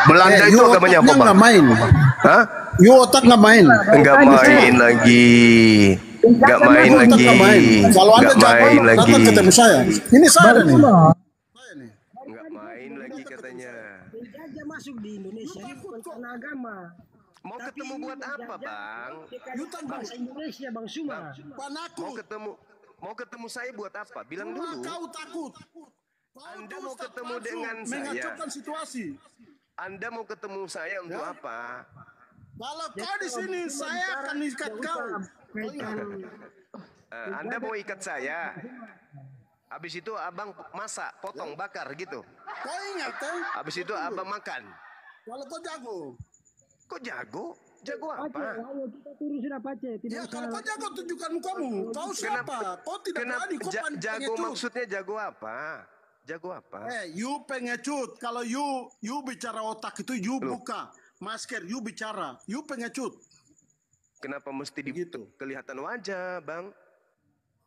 Belanda itu you agamanya apa, otaknya bang? nggak main. Hah? You otak nggak main. Enggak main lagi. Enggak main You otak lagi. nggak main. Kalau Anda Enggak jago, main lagi. datang ketemu saya. Ini saya nih. Enggak main lagi katanya. Penjajah masuk di Indonesia ini bukan karena agama. Mau ketemu buat apa, bang? Bangsa Indonesia Bang Suma. Penakut. Mau ketemu saya buat apa? Bilang Cuma dulu. kau takut. Anda Kau mau Ustaz ketemu langsung dengan saya. mengacaukan situasi. Anda mau ketemu saya untuk apa? Kalau kau di sini, saya akan ikat kau. Anda mau ikat saya? Habis itu abang masak, potong, bakar gitu. Kau ingat Habis itu abang makan. Kalau kau jago. Kok jago? Jago apa? Ayo kita turun sudah Pace. Ya kalau kau jago tunjukkan mukamu. Kau siapa? Kau tidak Kenapa berani. Kau jago pengecut. maksudnya jago apa? Jago apa? You pengecut. Kalau you bicara otak itu you buka masker. You bicara. You pengecut. Kenapa mesti Gitu. kelihatan wajah, bang?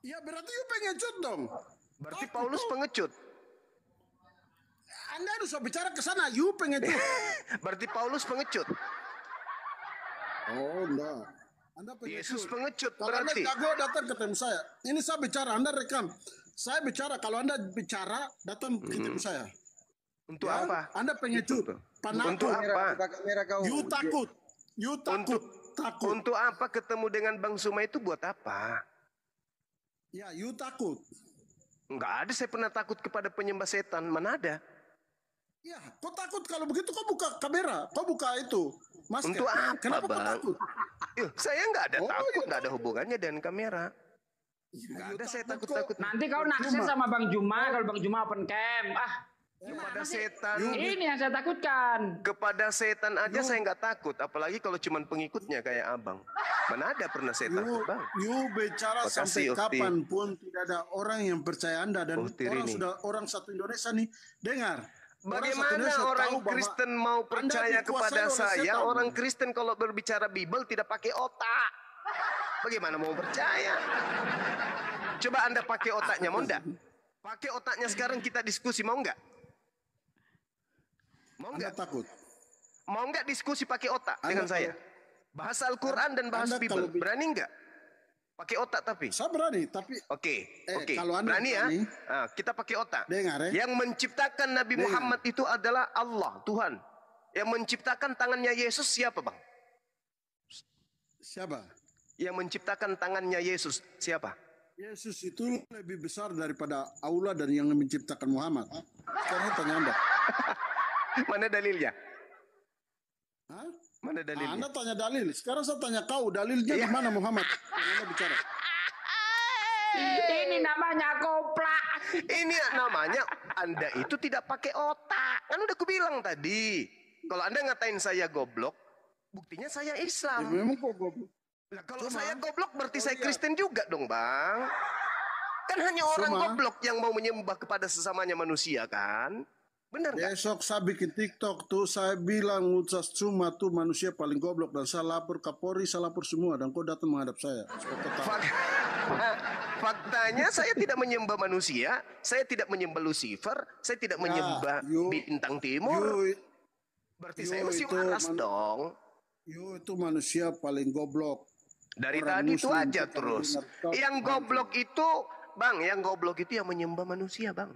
Ya berarti you pengecut dong. Berarti Paulus pengecut. Anda harus bicara ke sana, you pengecut. Berarti Paulus pengecut. Oh, enggak. Anda pengecut. Yesus pengecut Kalau Anda berarti. jago datang ketemu saya. Ini saya bicara, Anda rekam. Saya bicara, kalau Anda bicara datang ketemu saya. Untuk Ya, apa? Anda pengecut. Untuk apa? You takut. You takut. Takut. Untuk apa ketemu dengan Bang Suma itu buat apa? Ya, you takut. Enggak ada saya pernah takut kepada penyembah setan. Mana ada? Ya, kau takut kalau begitu kau buka kamera, kau buka itu masker. Untuk apa, Kenapa kau Bang? takut? Saya nggak ada Oh, takut, iya. nggak ada hubungannya dengan kamera. Ya, Nggak you ada saya takut takut-takut. kok. Nanti kau naksir sama Bang Juma kalau Bang Juma open cam. Kepada setan, Ini yang saya takutkan. kepada setan aja saya nggak takut. Apalagi kalau cuman pengikutnya kayak abang. Mana ada pernah saya takut, Bang? You bicara Makasih, sampai Ukti. kapanpun tidak ada orang yang percaya Anda dan Ukti orang Rini. sudah orang satu Indonesia nih dengar. Bagaimana orang Kristen mau percaya kepada saya? Orang Kristen kalau berbicara Bible tidak pakai otak. Bagaimana mau percaya? Coba Anda pakai otaknya, mau enggak? Pakai otaknya sekarang kita diskusi, mau enggak? Mau Anda enggak? takut. Mau enggak diskusi pakai otak Anda dengan saya? Bahas Al-Quran dan bahas Anda Bible. kalau- Berani enggak? Pakai otak tapi. Saya berani, tapi Oke, Eh, oke. kalau Anda Berani ya? berani, Nah, kita pakai otak. dengar ya. Yang menciptakan Nabi Dengar. Muhammad itu adalah Allah, Tuhan. Yang menciptakan tangannya Yesus siapa, Bang? siapa? Yang menciptakan tangannya Yesus siapa? Yesus itu lebih besar daripada Allah dan yang menciptakan Muhammad. Sekarang saya tanya Anda. Mana dalilnya? Hah? Mana dalilnya? Anda tanya dalil. Sekarang saya tanya kau, dalilnya di mana Muhammad? Yang Anda bicara. Ini namanya koplak. Ini namanya Anda itu tidak pakai otak. Kan udah kubilang tadi. Kalau Anda ngatain saya goblok, buktinya saya Ya, Islam. memang kok goblok. Nah, kalau saya goblok berarti saya Kristen juga dong, Bang. Kan hanya orang Cuma- goblok yang mau menyembah kepada sesamanya manusia kan? Benar nggak? Besok saya bikin TikTok tuh, saya bilang Ustaz Cuma tuh manusia paling goblok dan saya lapor Kapolri, saya lapor semua dan kau datang menghadap saya. Supaya kau tahu. Faktanya saya tidak menyembah manusia, saya tidak menyembah Lucifer, saya tidak menyembah bintang timur. You, Berarti yo, saya masih itu waras man- dong. you itu manusia paling goblok. Dari Orang tadi itu Muslim aja itu terus. dengar, Yang goblok itu, Bang, yang goblok itu yang menyembah manusia, Bang.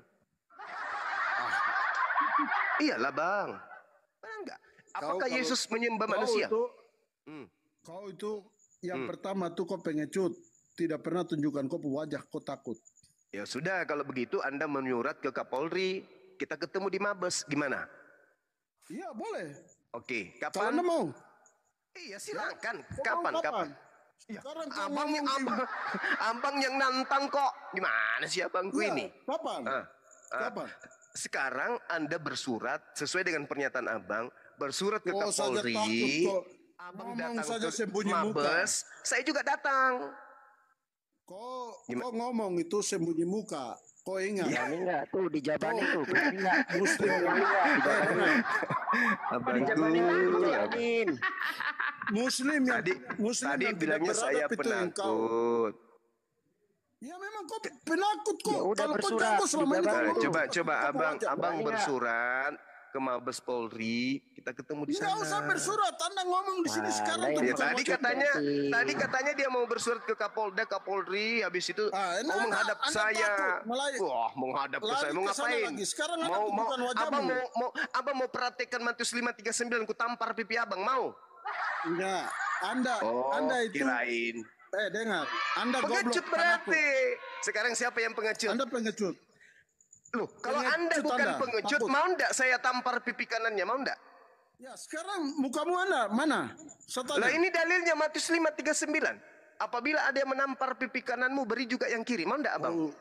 Iyalah, Bang. Benar nggak? Apakah kalau- Yesus menyembah Kau manusia? itu, Hmm. kau itu yang pertama tuh kau pengecut. Tidak pernah tunjukkan kau wajah, kau takut. Ya sudah, kalau begitu Anda menyurat ke Kapolri, kita ketemu di Mabes, gimana? Iya boleh. Oke, Kalau Anda kapan? mau. Iya, silakan. Kau Kapan? mau Kapan? Sekarang kau Abang, ngomong di- abang yang nantang kok. Gimana sih abangku Iya, ini? Kapan? Ah, Kapan? Sekarang Anda bersurat sesuai dengan pernyataan abang, bersurat ke Kau saja Kapolri. takut kok. Abang Ngomong datang saja ke sembunyi muka. Mabes, saya juga datang. Kau ngomong itu sembunyi muka. Kau ingat? Berani nggak tuh di Jabani tuh? Berani nggak? Muslim. Abangku, Jabanin. Muslim yang tadi, Muslim tadi yang tidak bilangnya saya beradab itu yang kau. penakut. Ya memang kau penakut kok. Ya udah Kalau kau bersurat, jago selama ini dibawa. kau Nah, coba kau abang wajah. abang Berani nggak? bersurat ke Mabes Polri, kita ketemu di sana. Nggak usah bersurat. Anda ngomong di sini Wah, sekarang lah tuh ya, Ya, bukan tadi wajah. katanya dia mau bersurat ke Kapolda, Kapolri, habis itu mau menghadap Anda saya. takut, Wah, menghadap ke lari saya mau ke sana ngapain? lagi. Sekarang Anda mau tunjukkan wajahmu. abang mau praktekkan Matius 5:39 ku tampar pipi abang mau? Enggak. Anda itu kirain. dengar. Anda goblok. Pengecut berarti. Sekarang siapa yang pengecut? Anda pengecut. Loh, kalau pengecut Anda bukan Anda, pengecut, takut. mau ndak saya tampar pipi kanannya, mau ndak? Ya sekarang mukamu Anda mana? Saya Lah tanya. ini dalilnya Matius 5:39. Apabila ada yang menampar pipi kananmu, beri juga yang kiri. Mau ndak, Abang?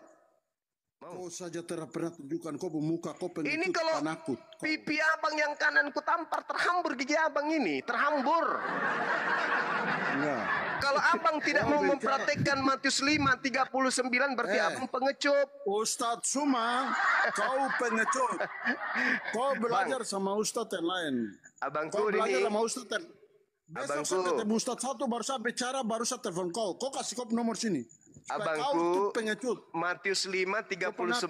Kau saja tidak pernah tunjukkan kau bermuka, kau pengecut, Ini kalau penakut. Kau- pipi abang yang kanan ku tampar terhambur gigi abang ini, terhambur. Enggak. Kalau abang tidak mau bicara. mempraktekkan Matius 5:39 berarti abang pengecut. Ustadz Suma, kau pengecut. Kau belajar sama Ustadz yang lain. Abangku Kau belajar ini, sama Ustadz yang... Besok Abangku. saya ketemu Ustadz satu, baru saya bicara, baru saya telepon kau. Kau kasih kau nomor sini. Supaya kau tuh Abangku, pengecut. Matius 5:39,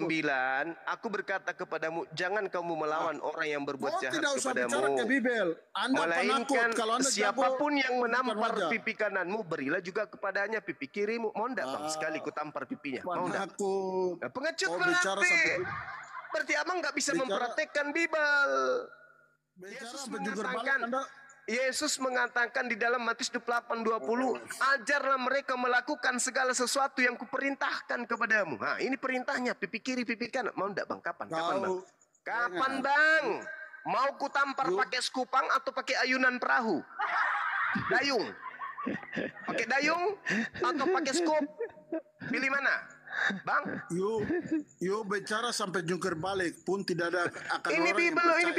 aku berkata kepadamu, jangan kamu melawan orang yang berbuat Kau jahat tidak usah bicara kepadamu. ke Bibel. Anda penakut. Melainkan Kalau Anda siapapun jago, yang tunjukkan menampar wajah. pipi kananmu, berilah juga kepadanya pipi kirimu. Mau ndak bang sekali ku tampar pipinya? Mau ndak? Penakut. Nah, pengecut Kau bicara berarti. sampai Berarti abang nggak bisa Bicara- mempraktekkan Bible. bicara sampai jungkir balik Anda. Yesus mengatakan di dalam Matius 28:20, ajarlah mereka melakukan segala sesuatu yang kuperintahkan kepadamu. Nah, ini perintahnya, pipi kiri, pipi kanan. Mau ndak bang? Kapan? Kapan bang? Kapan bang? Mau kutampar pakai skupang atau pakai ayunan perahu? Dayung. Pakai dayung atau pakai skup? Pilih mana? Bang? You bicara sampai jungkir balik pun tidak ada akan Ini orang yang Bible, percaya. ini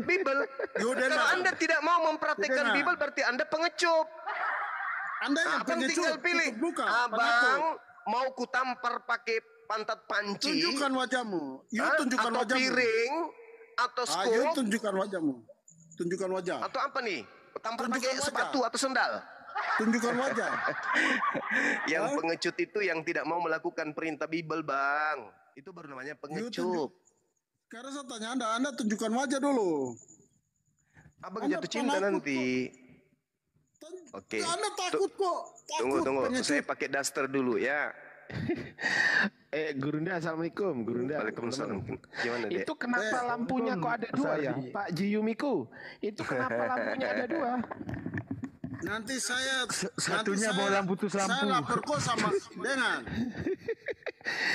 Bible. Yo, Kalau dengar. Anda tidak mau mempraktekkan Dengar. Bible, berarti Anda pengecut. Anda yang Abang pengecut, tinggal pilih. tutup muka, Abang penakut. mau kutampar pakai pantat panci, Tunjukkan wajahmu. You tunjukkan atau wajahmu. piring, atau You skop, tunjukkan wajahmu. Tunjukkan wajah. atau apa nih? Tampar Tunjukkan pakai wajah. sepatu atau sendal. Tunjukkan wajah. Yang pengecut itu yang tidak mau melakukan perintah Bible, bang. Itu baru namanya pengecut. Sekarang saya tanya Anda tunjukkan wajah dulu. Abang Anda jatuh cinta penakut nanti. Oke. Anda takut kok. Takut, Tunggu. pengecut. Saya pakai daster dulu ya. Gurunda, assalamualaikum Gurunda. Waalaikumsalam. Gimana deh? Itu kenapa lampunya kok ada dua ya, Pak Jiyumiku? Itu kenapa lampunya ada dua? Nanti saya Satunya nanti bola putus lampu. Saya lapor kok sama dengan.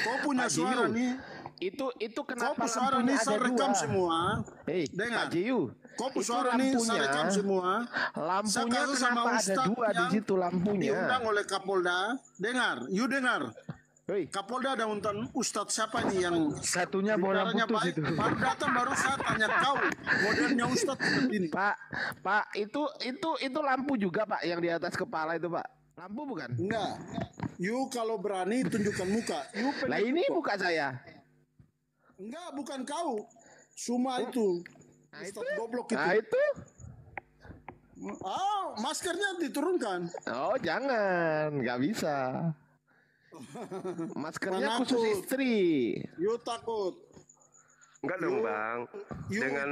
Kau punya Pak suara Jiyu. nih. Itu Kau kenapa punya suara lampunya nih ada saya rekam dua? semua. Hei, Dengar. Pak Jiyu. Kau punya itu suara nih saya lampunya- rekam semua. Lampunya Saya kasih sama kenapa ada Ustadz dua di yang situ lampunya? Diundang oleh Kapolda. Dengar, you dengar. Hei, Kapolda ada undang Ustadz siapa nih yang Satunya bola bicaranya putus baik. itu. Baru datang baru saya tanya kau modelnya Ustadz seperti ini. Pak, itu lampu juga Pak yang di atas kepala itu Pak. Lampu bukan? Enggak. You kalau berani tunjukkan muka. You Lah ini muka saya. Enggak, bukan kau. Suma itu. Nah, Ustadz goblok itu. Nah itu. Maskernya diturunkan. Oh jangan, nggak bisa. Maskernya Manakut. khusus istri. You takut. Enggak dong, Bang. you Dengan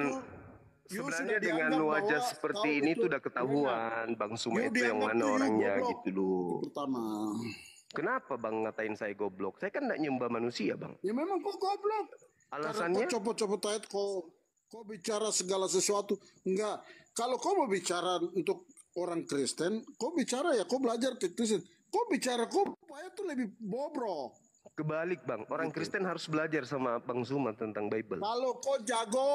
you sebenarnya sudah dengan dianggap wajah bahwa seperti kau ini itu- tuh udah ketahuan, Bang Suma You itu yang dianggap mana tuh you orangnya goblok. gitu loh. Pertama. Kenapa Bang ngatain saya goblok? Saya kan enggak nyembah manusia, Bang. Ya memang kau goblok. Alasannya? Karena kau copot-copot ayat kau bicara segala sesuatu. Enggak. Kalau kau mau bicara untuk orang Kristen, kau bicara ya kau belajar ke Kristen. Kau bicara kau ayat itu lebih bobrok. Kebalik, Bang. Orang Kristen harus belajar sama Bang Suma tentang Bible. Kalau kau jago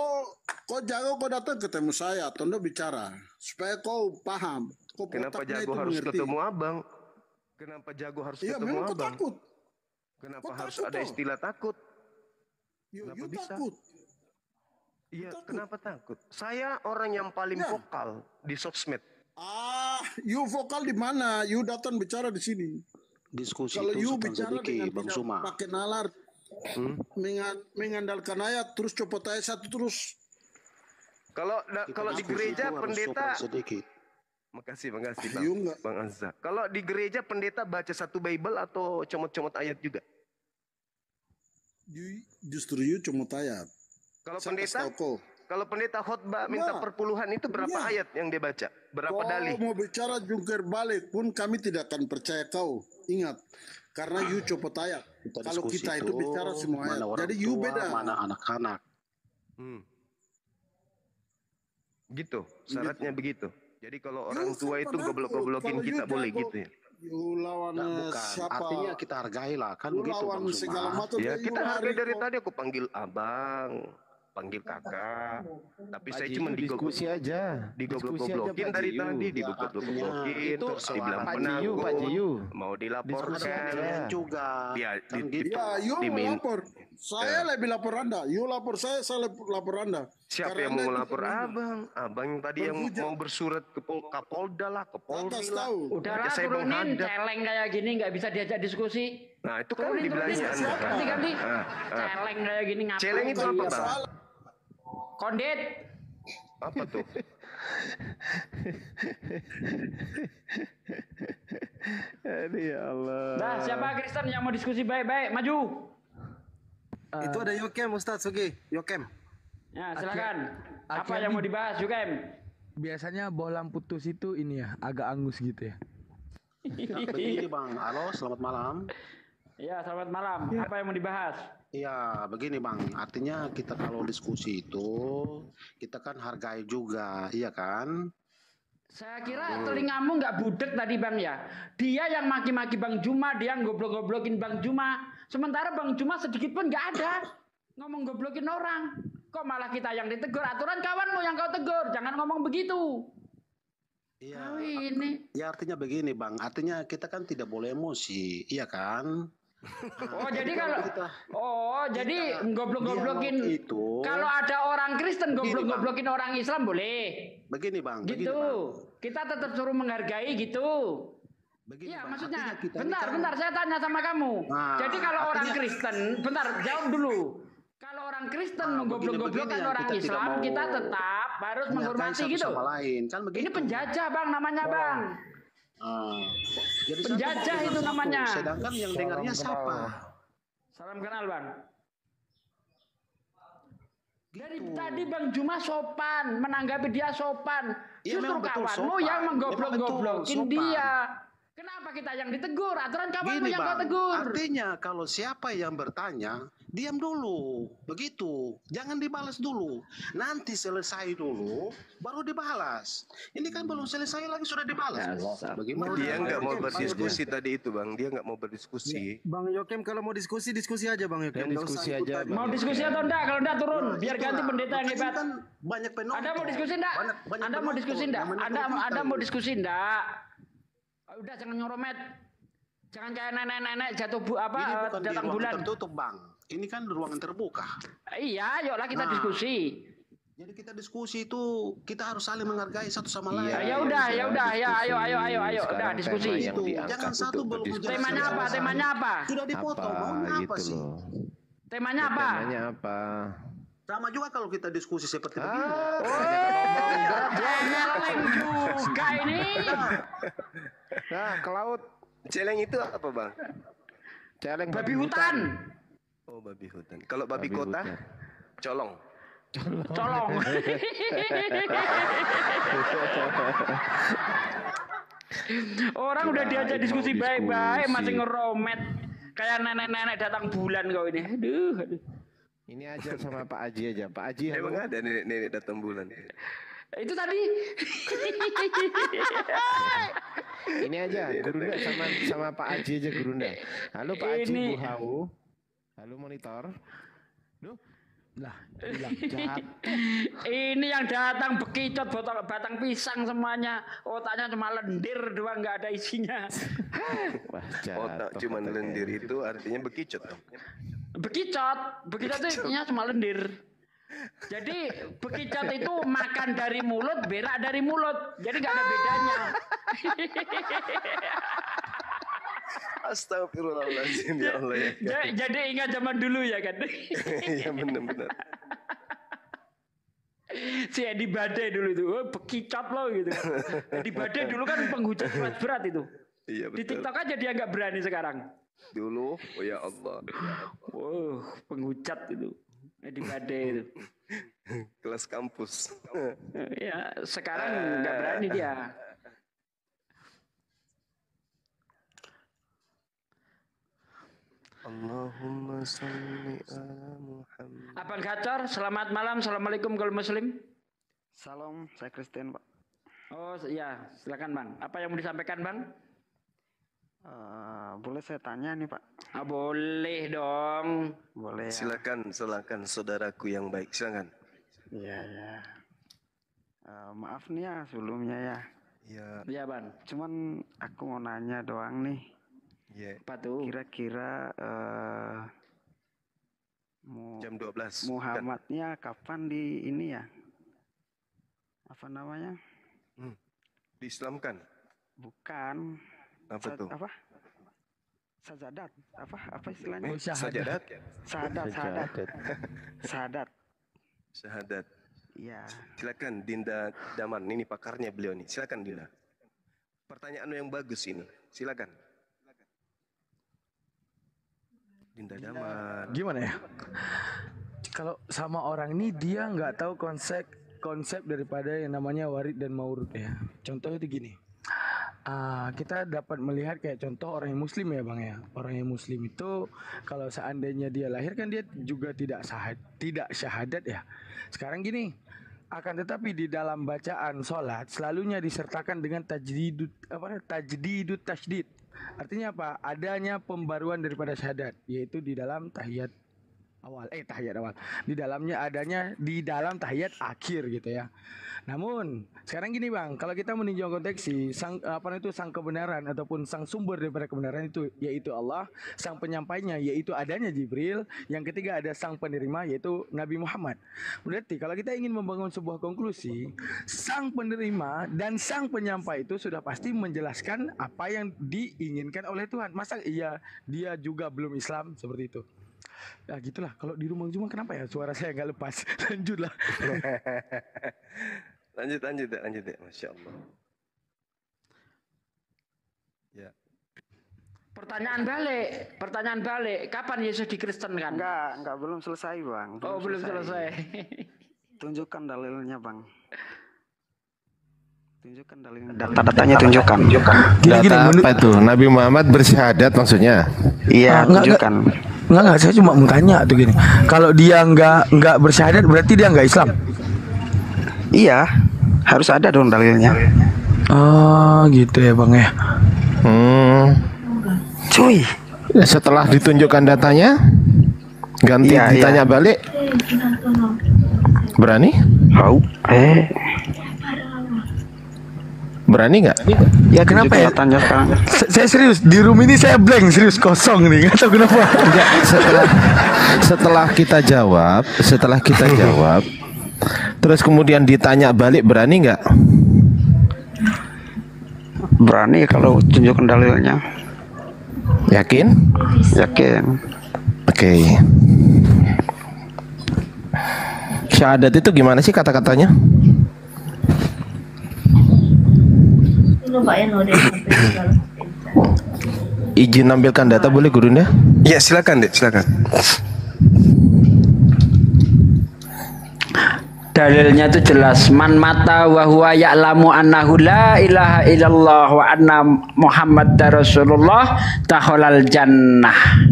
kau datang ketemu saya, Tondo bicara supaya kau paham. Kau Kenapa otaknya jago itu harus mengerti. ketemu Abang? Kenapa jago harus Iya, ketemu memang kau Abang? takut. Kenapa Kau harus takut ada kok. istilah takut? You Kenapa bisa? takut. Iya, Takut. kenapa takut? Saya orang yang paling Ya. vokal di sosmed. You vokal di mana? You datang bicara di sini. Diskusi Kalau itu you sedang bicara sedikit, dengan Bang tidak Suma. pakai nalar, mengandalkan ayat, terus copot ayat satu terus. Kalau kalau di Diskusi gereja itu harus pendeta, sopan sedikit. makasih Bang, You enggak. Bang Azza. Kalau di gereja pendeta baca satu Bible atau comot-comot ayat juga? Justru you cuma ayat. Kalau Saya pendeta, kasih tahu kau. kalau pendeta khotbah minta Enggak. perpuluhan itu berapa Iya. ayat yang dia baca? Berapa Kau dalih? mau bicara jungkir balik pun kami tidak akan percaya kau. Ingat, karena you copot ayat. Kita Kalau diskusi kita itu bicara semua ayat. mana orang Jadi you tua, beda. mana anak-anak. Gitu, syaratnya begitu. Jadi kalau You orang tua siapa itu takut? goblok-goblokin Kalau kita you boleh jago, gitu ya? You lawan Nah, bukan. siapa? Artinya kita hargailah kan You begitu lawan Bang segala Suma. macam. Ya you kita hargai lari dari kok. tadi aku panggil abang, panggil kakak. Tapi Pak saya Jiyu, cuma diskusi aja. digoblok-goblokin Pak dari Jiyu. tadi, Ya, digoblok-goblokin, itu terus Pak dibilang Jiyu, penakut, Pak Jiyu. mau Ada dilaporkan. penilaian juga. Ya, Kan di- gitu. Ya, you Dimin- lapor. Saya lebih lapor Anda. You lapor saya lapor Anda. Siapa Karena yang mau Anda itu lapor pemimpin. abang? Abang yang tadi yang Berhujat. mau bersurat ke Kapolda lah, ke Polri Atas lah. tahu. Udahlah Aja saya turunin menghadap. celeng kayak gini nggak bisa diajak diskusi. Nah itu kan Turunin dibilangnya Anda. ganti. Ah. Celeng kayak gini ngapain? Celeng itu apa bang? Soal Kondit. Apa tuh? Aduh ya Allah. Dah, siapa Kristen yang mau diskusi baik-baik, maju. Itu ada Yokem Ustaz, oke. Yokem. Ya, silakan. Apa Akhirnya yang mau dibahas, Yukem? Biasanya bohlam putus itu ini ya, agak angus gitu ya. Begini Bang, halo selamat malam. Ya, selamat malam. Apa yang mau dibahas? Iya, begini Bang, artinya kita kalau diskusi itu, kita kan hargai juga, iya kan? Saya kira telingamu nggak budek tadi Bang ya. Dia yang maki-maki Bang Juma, dia goblok-goblokin Bang Juma. Sementara Bang Juma sedikit pun nggak ada ngomong goblokin orang. Kok malah kita yang ditegur? Aturan kawanmu yang kau tegur, jangan ngomong begitu. Iya. Ini. Ya artinya begini Bang, artinya kita kan tidak boleh emosi, iya kan? Oh jadi kalau jadi goblok-goblokin itu. kalau ada orang Kristen goblok-goblokin orang Islam boleh. Begini Bang, Gitu. begini, Bang. Kita tetap suruh menghargai gitu. Begini, Iya, Bang, maksudnya artinya kita ini bentar saya tanya sama kamu. Nah, Jadi kalau orang artinya- Kristen, bentar jawab dulu. Kalau orang Kristen menggoblok-goblokkan begini yang orang kita tidak Islam, mau kita tetap harus menghargai menghormati satu gitu. sama lain, kan begitu. Ini penjajah Bang namanya Bang. Jadi Penjajah satu itu dengan namanya. satu, sedangkan yang dengarnya siapa? Salam kenal Bang. Dari tadi Bang Juma sopan, menanggapi dia sopan. Iya, Justru memang betul kawanmu sopan. yang Memang menggoblok-goblokin betul, dia. Kenapa kita yang ditegur? Aturan kawanmu Gini yang kau Bang, tegur. artinya kalau siapa yang bertanya, diam dulu. Begitu, jangan dibalas dulu. Nanti selesai dulu, baru dibalas. Ini kan belum selesai lagi sudah dibalas. Bagaimana? Dia nggak mau berdiskusi tadi itu Bang, dia nggak mau berdiskusi. Bang Yokem kalau mau diskusi aja Bang Yokem. Nggak usah ikutan. Mau diskusi atau enggak? Kalau enggak turun, biar ganti pendeta yang hebat. Kan banyak penonton. Anda mau diskusi enggak? Banyak Anda mau diskusi enggak? penonton. Anda mau diskusi enggak? Udah jangan nyoromet. Jangan kayak nenek-nenek jatuh Ini bukan di datang ruangan bulan. tertutup Bang. Ini kan ruangan terbuka. Iya, yuklah kita Nah. diskusi. Jadi kita diskusi itu kita harus saling menghargai satu sama lain. Ya udah, ayo, udah diskusi. Itu jangan satu belum menjelaskan. Temanya apa? sama-sama. Temanya apa? Sudah dipotong. Maunya apa gitu sih? loh. Temanya apa? Temanya apa? Sama juga kalau kita diskusi seperti begini. Celeng juga ini. Nah, ke laut. Celeng itu apa Bang? Celeng Babi hutan. Oh babi hutan. Kalau babi Babi kota, hutan. colong. Colong. Orang udah diajak diskusi baik-baik masih ngeromet. Kayak nenek-nenek datang bulan kau ini. Aduh. Ini aja sama Pak Aji aja. Pak Aji, Emang halo. ada nenek-nenek datang bulan. Itu tadi. Ini aja, Gurunda sama Pak Aji aja Gurunda. Halo Pak Aji, Ini- Bu Hau. Halo monitor. Duh, Lah, bilang jahat. Ini yang datang bekicot batang pisang semuanya. Otaknya cuma lendir doang nggak ada isinya. Wah, Otak cuma lendir itu artinya bekicot. Bekicot itu isinya cuma lendir. Jadi bekicot itu makan dari mulut, berak dari mulut. Jadi nggak ada bedanya. Astagfirullahaladzim ya Allah ya. Jadi ingat zaman dulu ya kan. Iya benar-benar. Si Edi Badai dulu itu, oh, bekicot loh gitu. Edi Badai dulu kan penghujat berat itu. Iya Di betul. TikTok aja dia nggak berani sekarang. Dulu, oh ya Allah. Penghujat itu. Edi Badai itu. Kelas kampus. Ya, sekarang nggak berani dia. Allahumma salli ala Muhammad. Abang Gacor, selamat malam. Assalamualaikum kalau muslim. Salam, saya Kristen, Pak. Oh ya, silakan Bang. Apa yang mau disampaikan Bang? Boleh saya tanya nih, Pak? Boleh dong. Boleh. Silakan saudaraku yang baik. Silakan. Iya, ya. Maaf nih ya sebelumnya ya. Iya. Iya Bang. Cuman aku mau nanya doang nih. Iya. Apa tuh? Kira-kira Jam 12. Muhammadnya kapan di ini ya? Apa namanya? Diislamkan. Bukan. Apa tuh? Apa? Sajadat. Apa istilahnya? Oh, sajadat. Sahadat. Syahadat. Iya. Silakan Dinda Daman. Ini pakarnya beliau nih. Silakan Dinda. Pertanyaan yang bagus ini. Silakan. Dinda Daman. Gimana ya? Kalau sama orang ini dia nggak tahu konsep daripada yang namanya warid dan maurud ya. Contohnya itu gini. Kita dapat melihat kayak contoh orang yang muslim ya bang ya. Orang yang muslim itu kalau seandainya dia lahir kan dia juga tidak syahadat ya. Sekarang gini, akan tetapi di dalam bacaan sholat selalunya disertakan dengan tajdidut tasydid. Artinya apa? Adanya pembaruan daripada syahadat, yaitu di dalam tahiyat awal. Di dalam tahiyat akhir gitu ya. Namun sekarang gini bang, kalau kita meninjau konteks sang kebenaran ataupun sang sumber daripada kebenaran itu yaitu Allah, sang penyampainya yaitu adanya Jibril, yang ketiga ada sang penerima yaitu Nabi Muhammad. Berarti kalau kita ingin membangun sebuah konklusi, sang penerima dan sang penyampai itu sudah pasti menjelaskan apa yang diinginkan oleh Tuhan. Masa iya dia juga belum Islam seperti itu? Ya gitulah. Kalau di rumah cuma kenapa ya suara saya nggak lepas? Lanjutlah. Lanjut ya. Masya Allah. Ya. Pertanyaan balik. Kapan Yesus dikristenkan? Enggak belum selesai bang. Belum selesai. Tunjukkan dalilnya bang. Tunjukkan dalilnya. Datanya tunjukkan. Data apa itu? Nabi Muhammad bersyahadat maksudnya? Iya, tunjukkan. Enggak, saya cuma mau tanya tuh gini. Kalau dia enggak bersyahadat berarti dia enggak Islam? Iya, harus ada dong dalilnya. Oh, gitu ya bang ya. Cuy. Setelah ditunjukkan datanya, ditanya balik. Berani? Berani nggak? Ya kenapa ya? Saya serius, di room ini saya blank, serius kosong nih, nggak tahu kenapa. Enggak, setelah kita jawab, terus kemudian ditanya balik, berani nggak? Berani kalau tunjukkan dalilnya. Yakin? Yakin. Oke. Syahadat itu gimana sih kata-katanya? Izin nampilkan data boleh Gurunda? Ya silakan dek, silakan. Dalilnya itu jelas, man mata wa huwa ya'lamu annahu la ilaha illallah wa anna muhammadar rasulullah taholal jannah.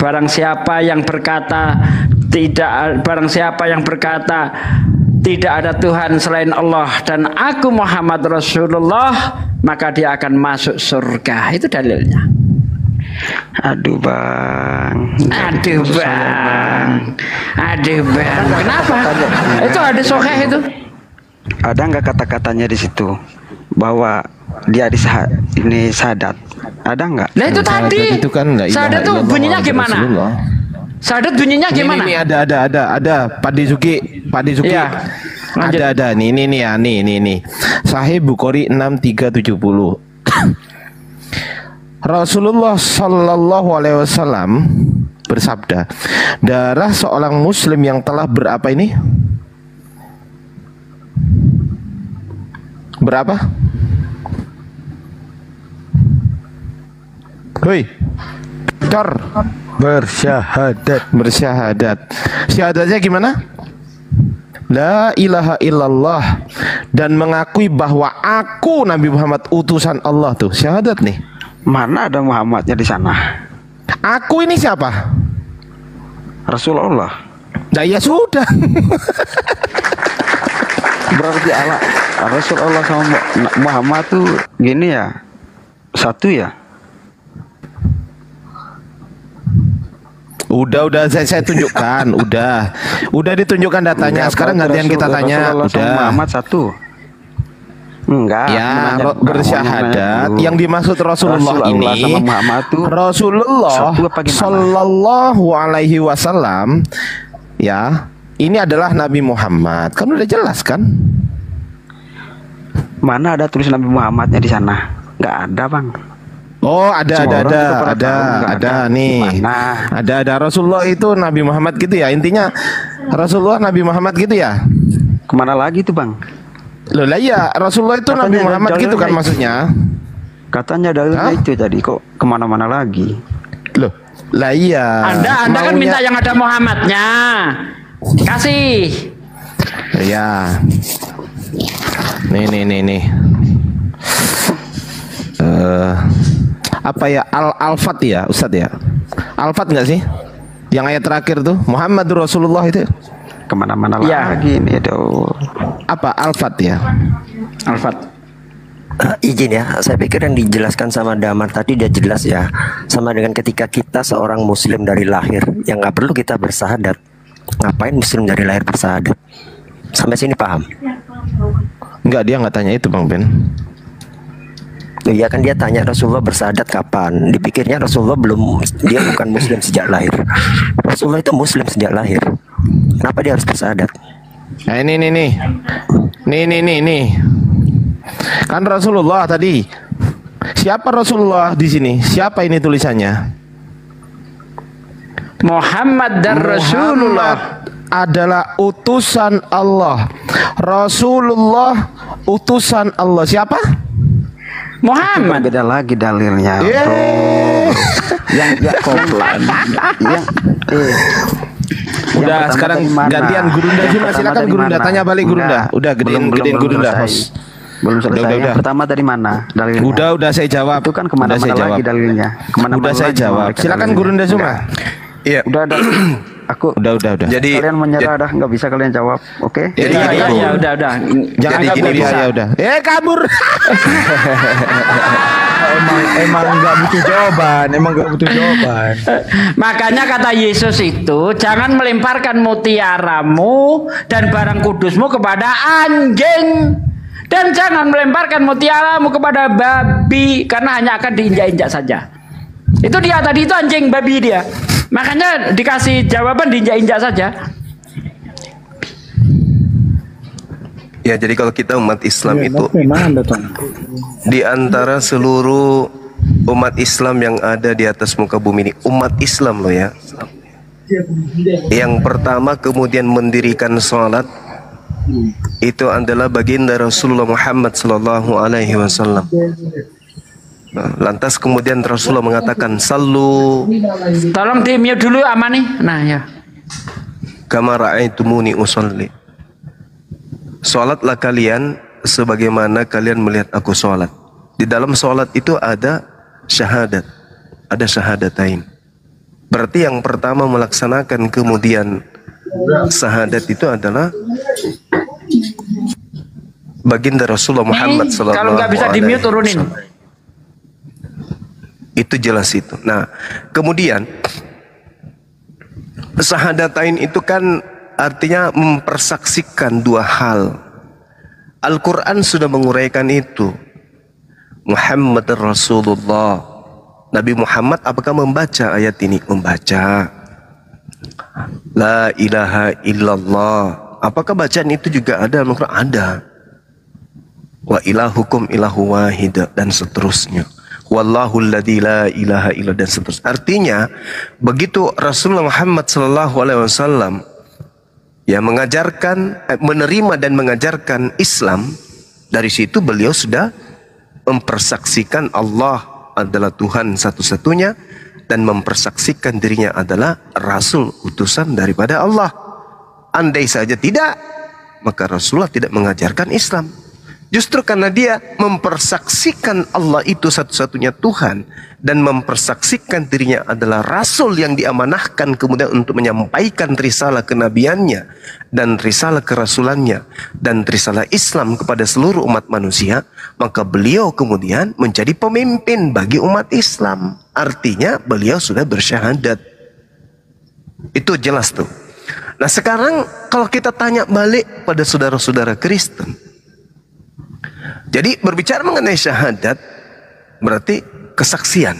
Barang siapa yang berkata tidak ada Tuhan selain Allah dan aku Muhammad Rasulullah, maka dia akan masuk surga. Itu dalilnya. Aduh bang. Kenapa? Itu ada sahih itu. Ada nggak kata-katanya di situ bahwa dia ini sadat? Ada nggak? Nah itu tadi. Itu kan sadat tuh bunyinya gimana? Sadat bunyinya gimana? Ini ada. Pak Dizuki. Ya, ada. Nih. Sahih Bukhari 6370. Rasulullah Shallallahu Alaihi Wasallam bersabda, darah seorang Muslim yang telah berapa ini? Berapa? Hoi, Cor. Bersyahadat. Syahadatnya gimana? La ilaha illallah, dan mengakui bahwa aku Nabi Muhammad utusan Allah. Tuh syahadat nih. Mana ada Muhammadnya di sana? Aku ini siapa? Rasulullah. Nah ya sudah. Berarti Rasulullah sama Muhammad tuh gini ya, satu ya. Udah saya tunjukkan. Udah ditunjukkan datanya. Sekarang gantian kita tanya. Udah. Muhammad satu. Enggak. Ya, bersyahadat. Yang dimaksud Rasulullah ini Rasulullah Sallallahu Alaihi Wasallam. Ya, ini adalah Nabi Muhammad. Kan udah jelas kan? Mana ada tulis Nabi Muhammadnya di sana? Enggak ada, Bang. Oh, ada nih. Ada Rasulullah itu Nabi Muhammad gitu ya. Intinya Rasulullah Nabi Muhammad gitu ya. Kemana lagi tuh, Bang? Loh lah iya, Rasulullah itu Nabi Katanya Muhammad gitu kan dalilnya maksudnya. Katanya dalilnya itu tadi kok kemana-mana lagi. Loh, lah iya. Anda kan minta yang ada Muhammadnya. Kasih. Ya. Nih. Apa ya Al-Fat ya Ustadz ya? Al-Fat nggak sih? Yang ayat terakhir tuh Muhammadur Rasulullah itu Kemana-mana Ya. lagi nih tuh. apa Al-Fat ya? Al-Fat. Izin ya, saya pikir yang dijelaskan sama Damar tadi dia jelas ya. Sama dengan ketika kita seorang muslim dari lahir, yang nggak perlu kita bersahadat. Ngapain muslim dari lahir bersahadat? Sampai sini paham? Enggak, dia nggak tanya itu Bang Ben. Iya kan dia tanya Rasulullah bersahadat kapan? Dipikirnya Rasulullah dia bukan muslim sejak lahir. Rasulullah itu muslim sejak lahir. Kenapa dia harus bersahadat? Nah, ini. Kan Rasulullah tadi. Siapa Rasulullah di sini? Siapa ini tulisannya? Muhammad dan Rasulullah adalah utusan Allah. Rasulullah utusan Allah. Siapa? Muhammad. Beda lagi dalilnya, bro. Yang komplan. Udah sekarang gantian Gurunda Juma, silakan Gurunda tanya balik Gurunda. Udah gedein Gurunda host. Belum selesai. Udah. Yang pertama dari mana dalilnya? Udah saya jawab. Itu kan kemana-mana lagi dalilnya. Udah saya jawab. Silakan Gurunda Juma. Iya. Udah. Aku udah. Jadi kalian menyerah dah, nggak bisa kalian jawab, oke? Ya, udah. Jangan Jadi kabur gini, ya udah. Kabur. emang nggak butuh jawaban. Makanya kata Yesus itu, jangan melemparkan mutiaramu dan barang kudusmu kepada anjing, dan jangan melemparkan mutiaramu kepada babi, karena hanya akan diinjak-injak saja. Itu dia tadi, itu anjing, babi dia. Makanya dikasih jawaban diinjak-injak saja. Ya, jadi kalau kita umat Islam itu di antara seluruh umat Islam yang ada di atas muka bumi ini, umat Islam loh ya, yang pertama kemudian mendirikan sholat itu adalah baginda Rasulullah Muhammad sallallahu alaihi wasallam. Lantas kemudian Rasulullah mengatakan sallu, tolong di mute dulu aman nih. Nah ya, kama ra'aitumuni usolli. Sholatlah kalian sebagaimana kalian melihat aku sholat. Di dalam sholat itu ada syahadat, ada syahadatain. Berarti yang pertama melaksanakan kemudian syahadat itu adalah baginda Rasulullah Muhammad sallallahu alaihi wasallam. Kalau nggak bisa di mute turunin. Itu jelas itu. Nah, kemudian syahadatain itu kan artinya mempersaksikan dua hal. Al-Quran sudah menguraikan itu. Muhammad Rasulullah. Nabi Muhammad apakah membaca ayat ini? Membaca. La ilaha illallah. Apakah bacaan itu juga ada dalam Al-Quran? Ada. Wa ilahukum ilahu wahid, dan seterusnya. Wallahu alladzi la ilaha illa, dan seterusnya. Artinya begitu Rasulullah Muhammad sallallahu alaihi wasallam ya mengajarkan, menerima dan mengajarkan Islam, dari situ beliau sudah mempersaksikan Allah adalah Tuhan satu-satunya dan mempersaksikan dirinya adalah Rasul, utusan daripada Allah. Andai saja tidak, maka Rasulullah tidak mengajarkan Islam. Justru karena dia mempersaksikan Allah itu satu-satunya Tuhan dan mempersaksikan dirinya adalah Rasul yang diamanahkan kemudian untuk menyampaikan risalah kenabiannya dan risalah kerasulannya dan risalah Islam kepada seluruh umat manusia, maka beliau kemudian menjadi pemimpin bagi umat Islam. Artinya beliau sudah bersyahadat. Itu jelas tuh. Nah sekarang kalau kita tanya balik pada saudara-saudara Kristen, jadi berbicara mengenai syahadat berarti kesaksian.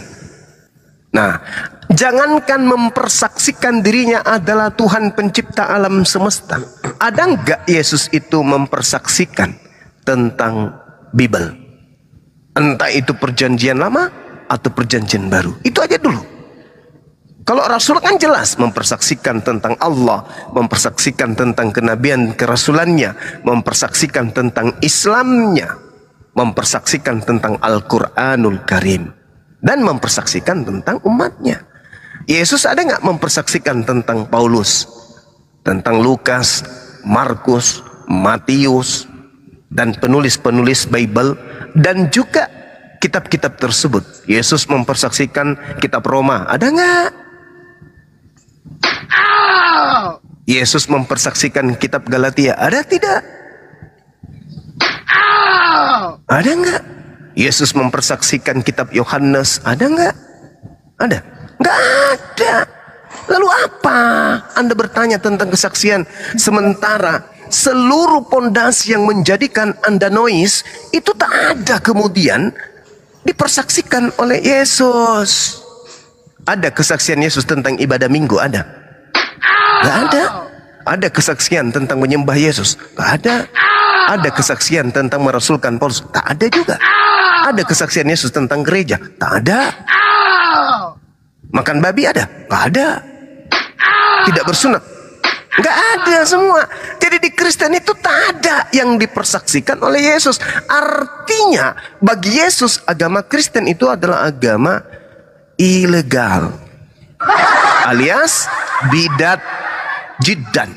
Nah, jangankan mempersaksikan dirinya adalah Tuhan pencipta alam semesta. Ada enggak Yesus itu mempersaksikan tentang Bible? Entah itu perjanjian lama atau perjanjian baru. Itu aja dulu. Kalau Rasul kan jelas mempersaksikan tentang Allah, mempersaksikan tentang kenabian kerasulannya, mempersaksikan tentang Islamnya, mempersaksikan tentang Al-Quranul Karim, dan mempersaksikan tentang umatnya. Yesus ada nggak mempersaksikan tentang Paulus, tentang Lukas, Markus, Matius, dan penulis-penulis Bible, dan juga kitab-kitab tersebut? Yesus mempersaksikan kitab Roma, ada nggak? Yesus mempersaksikan kitab Galatia, ada tidak? Ada nggak? Yesus mempersaksikan kitab Yohanes, ada nggak? Ada? Nggak ada. Lalu apa Anda bertanya tentang kesaksian, sementara seluruh pondasi yang menjadikan Anda noise itu tak ada kemudian dipersaksikan oleh Yesus? Ada kesaksian Yesus tentang ibadah minggu? Ada? Gak ada. Ada kesaksian tentang menyembah Yesus? Gak ada. Ada kesaksian tentang merasulkan Paulus? Tak ada juga. Ada kesaksian Yesus tentang gereja? Tak ada. Makan babi ada? Gak ada. Tidak bersunat? Gak ada semua. Jadi di Kristen itu tak ada yang dipersaksikan oleh Yesus. Artinya bagi Yesus agama Kristen itu adalah agama ilegal, alias bidat jiddan.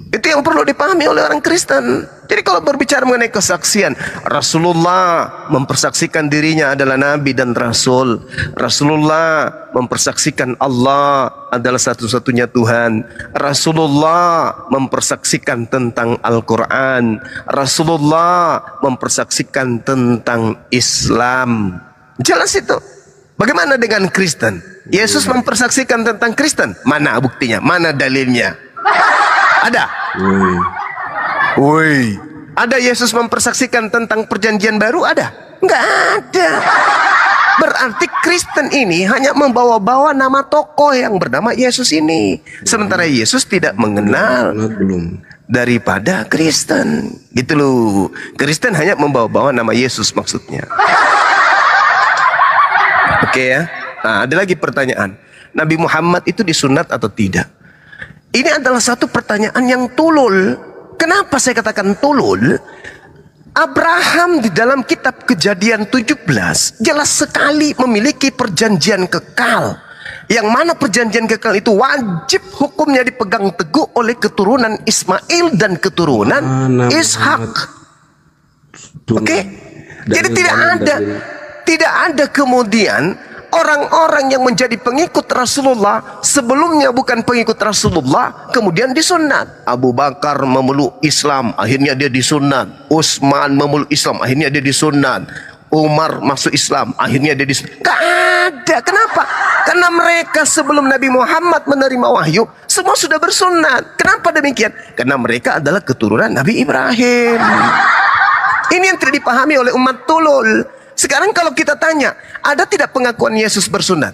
Itu yang perlu dipahami oleh orang Kristen. Jadi kalau berbicara mengenai kesaksian, Rasulullah mempersaksikan dirinya adalah Nabi dan Rasul. Rasulullah mempersaksikan Allah adalah satu-satunya Tuhan. Rasulullah mempersaksikan tentang Al-Quran. Rasulullah mempersaksikan tentang Islam. Jelas itu. Bagaimana dengan Kristen? Yesus mempersaksikan tentang Kristen. Mana buktinya? Mana dalilnya? Ada? Woi. Ada Yesus mempersaksikan tentang perjanjian baru? Ada? Nggak ada. Berarti Kristen ini hanya membawa-bawa nama tokoh yang bernama Yesus ini. Sementara Yesus tidak mengenal daripada Kristen. Gitu loh. Kristen hanya membawa-bawa nama Yesus maksudnya. Oke ya. Nah, ada lagi pertanyaan. Nabi Muhammad itu disunat atau tidak? Ini adalah satu pertanyaan yang tulul. Kenapa saya katakan tulul? Abraham di dalam kitab Kejadian 17 jelas sekali memiliki perjanjian kekal. Yang mana perjanjian kekal itu wajib hukumnya dipegang teguh oleh keturunan Ismail dan keturunan Ishak. Oke? Jadi tidak ada kemudian orang-orang yang menjadi pengikut Rasulullah sebelumnya bukan pengikut Rasulullah kemudian disunat. Abu Bakar memeluk Islam, akhirnya dia disunat. Utsman memeluk Islam, akhirnya dia disunat. Umar masuk Islam, akhirnya dia disunat. Gak ada. Kenapa? Karena mereka sebelum Nabi Muhammad menerima wahyu semua sudah bersunat. Kenapa demikian? Karena mereka adalah keturunan Nabi Ibrahim. Ini yang tidak dipahami oleh umat tulul. Sekarang kalau kita tanya, ada tidak pengakuan Yesus bersunat?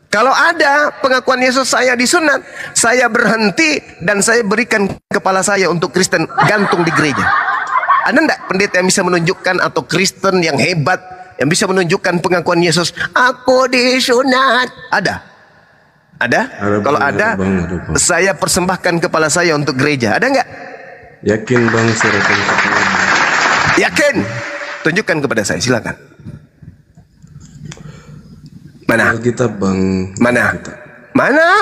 Kalau ada pengakuan Yesus saya disunat, saya berhenti dan saya berikan kepala saya untuk Kristen gantung di gereja. Ada enggak pendeta yang bisa menunjukkan atau Kristen yang hebat yang bisa menunjukkan pengakuan Yesus? Aku disunat. Ada? Ada? Kalau ada, saya persembahkan kepala saya untuk gereja. Ada enggak? Yakin bang, serahkan kepala. Yakin? Tunjukkan kepada saya, silakan. Mana? Alkitab bang. Mana?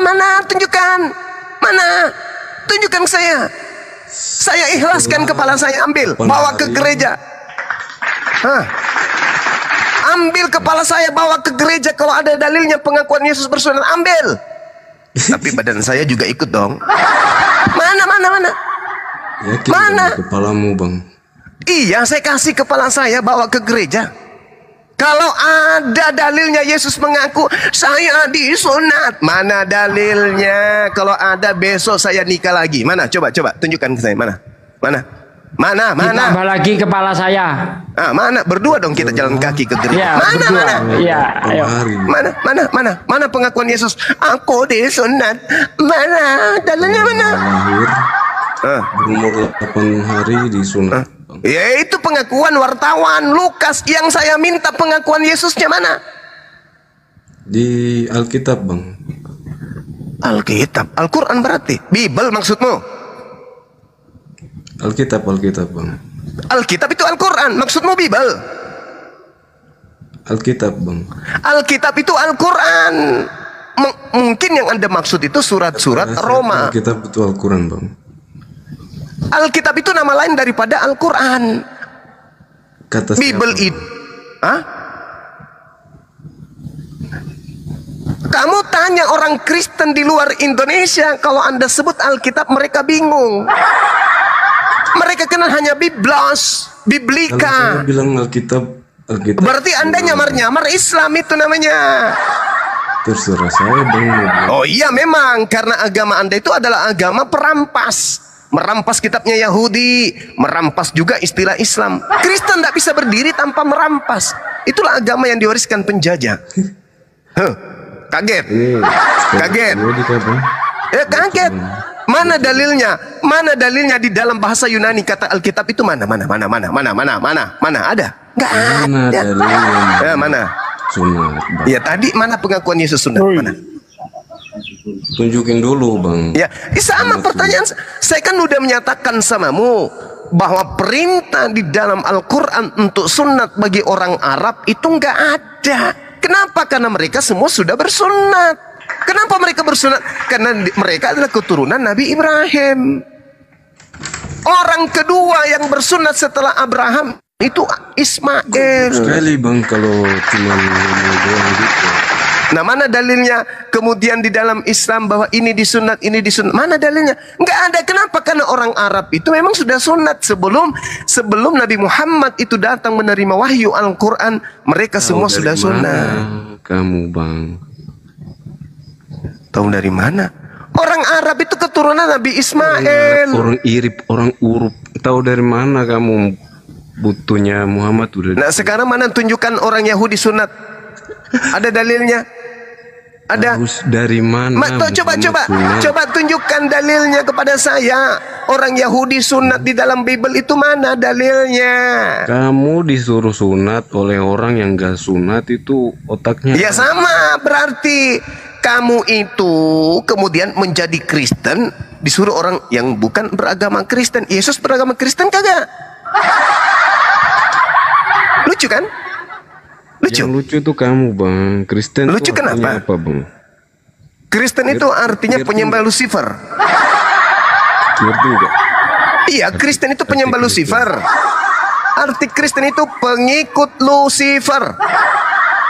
Mana? Tunjukkan. Mana? Tunjukkan saya. Saya ikhlaskan kepala saya, ambil, bawa ke gereja. Ambil kepala saya, bawa ke gereja. Kalau ada dalilnya pengakuan Yesus bersunat, ambil. Tapi badan saya juga ikut dong. Mana? Yakin mana? Bang, kepalamu bang. Iya, saya kasih kepala saya bawa ke gereja. Kalau ada dalilnya Yesus mengaku saya disunat, mana dalilnya? Kalau ada besok saya nikah lagi. Mana? Coba tunjukkan ke saya. Mana? Ditambah lagi kepala saya. Mana? Berdua dong kita jalan kaki ke gereja. Ya, mana? Iya, ayo. Mana pengakuan Yesus? Aku disunat. Mana? Dalilnya mana? Berumur 8 hari disunat. Ya itu pengakuan wartawan Lukas. Yang saya minta pengakuan Yesusnya mana? Di Alkitab, Bang. Alkitab, Al-Quran berarti. Bible maksudmu? Alkitab, Bang. Alkitab itu Al-Quran, maksudmu Bible? Alkitab, Bang. Alkitab itu Al-Quran. Mungkin yang Anda maksud itu surat-surat Roma. Alkitab itu Al-Quran, Bang. Alkitab itu nama lain daripada Al-Quran. Kata Bible siapa? itu. Hah? Kamu tanya orang Kristen di luar Indonesia, kalau Anda sebut Alkitab mereka bingung. Mereka kenal hanya Biblos, Biblika. Kalau saya bilang Alkitab. Berarti Anda nyamar-nyamar Islam itu namanya. Terserah saya, Bang. Oh iya memang, karena agama Anda itu adalah agama perampas. Merampas kitabnya Yahudi, merampas juga istilah Islam. Kristen tidak bisa berdiri tanpa merampas. Itulah agama yang diwariskan penjajah. Kaget? Kaget? Ya kaget. Mana dalilnya? Mana dalilnya di dalam bahasa Yunani kata Alkitab itu mana? Mana ada? Nggak ada. Ya, mana? Sunat. Ya tadi mana pengakuan Yesus sunat? Mana? Tunjukin dulu, Bang. Ya, sama pertanyaan. Saya kan udah menyatakan samamu bahwa perintah di dalam Al-Quran untuk sunat bagi orang Arab itu nggak ada. Kenapa? Karena mereka semua sudah bersunat. Kenapa mereka bersunat? Karena mereka adalah keturunan Nabi Ibrahim. Orang kedua yang bersunat setelah Abraham itu Ismail. Sekali, Bang, kalau cuma doang gitu. Nah, mana dalilnya kemudian di dalam Islam bahwa ini disunat, ini disunat? Mana dalilnya? Nggak ada. Kenapa? Karena orang Arab itu memang sudah sunat sebelum Nabi Muhammad itu datang menerima wahyu Al-Quran. Mereka semua sudah sunat. Kamu, Bang. Tahu dari mana? Orang Arab itu keturunan Nabi Ismail. Orang Irib, orang Urub. Tahu dari mana kamu butuhnya Muhammad udah? Nah, sekarang mana tunjukkan orang Yahudi sunat? Ada dalilnya? Ada. Dari mana? Coba tunjukkan dalilnya kepada saya. Orang Yahudi sunat di dalam Bible itu mana dalilnya? Kamu disuruh sunat oleh orang yang gak sunat, itu otaknya. Ya sama, berarti kamu itu kemudian menjadi Kristen disuruh orang yang bukan beragama Kristen. Yesus beragama Kristen kagak? Lucu kan? Lucu. Yang lucu itu kamu, Bang. Kristen lucu kenapa? Apa, Bang? Kristen itu artinya penyembah Lucifer. Ngerti enggak? Iya, Kristen itu penyembah Lucifer. Arti Kristen itu pengikut Lucifer.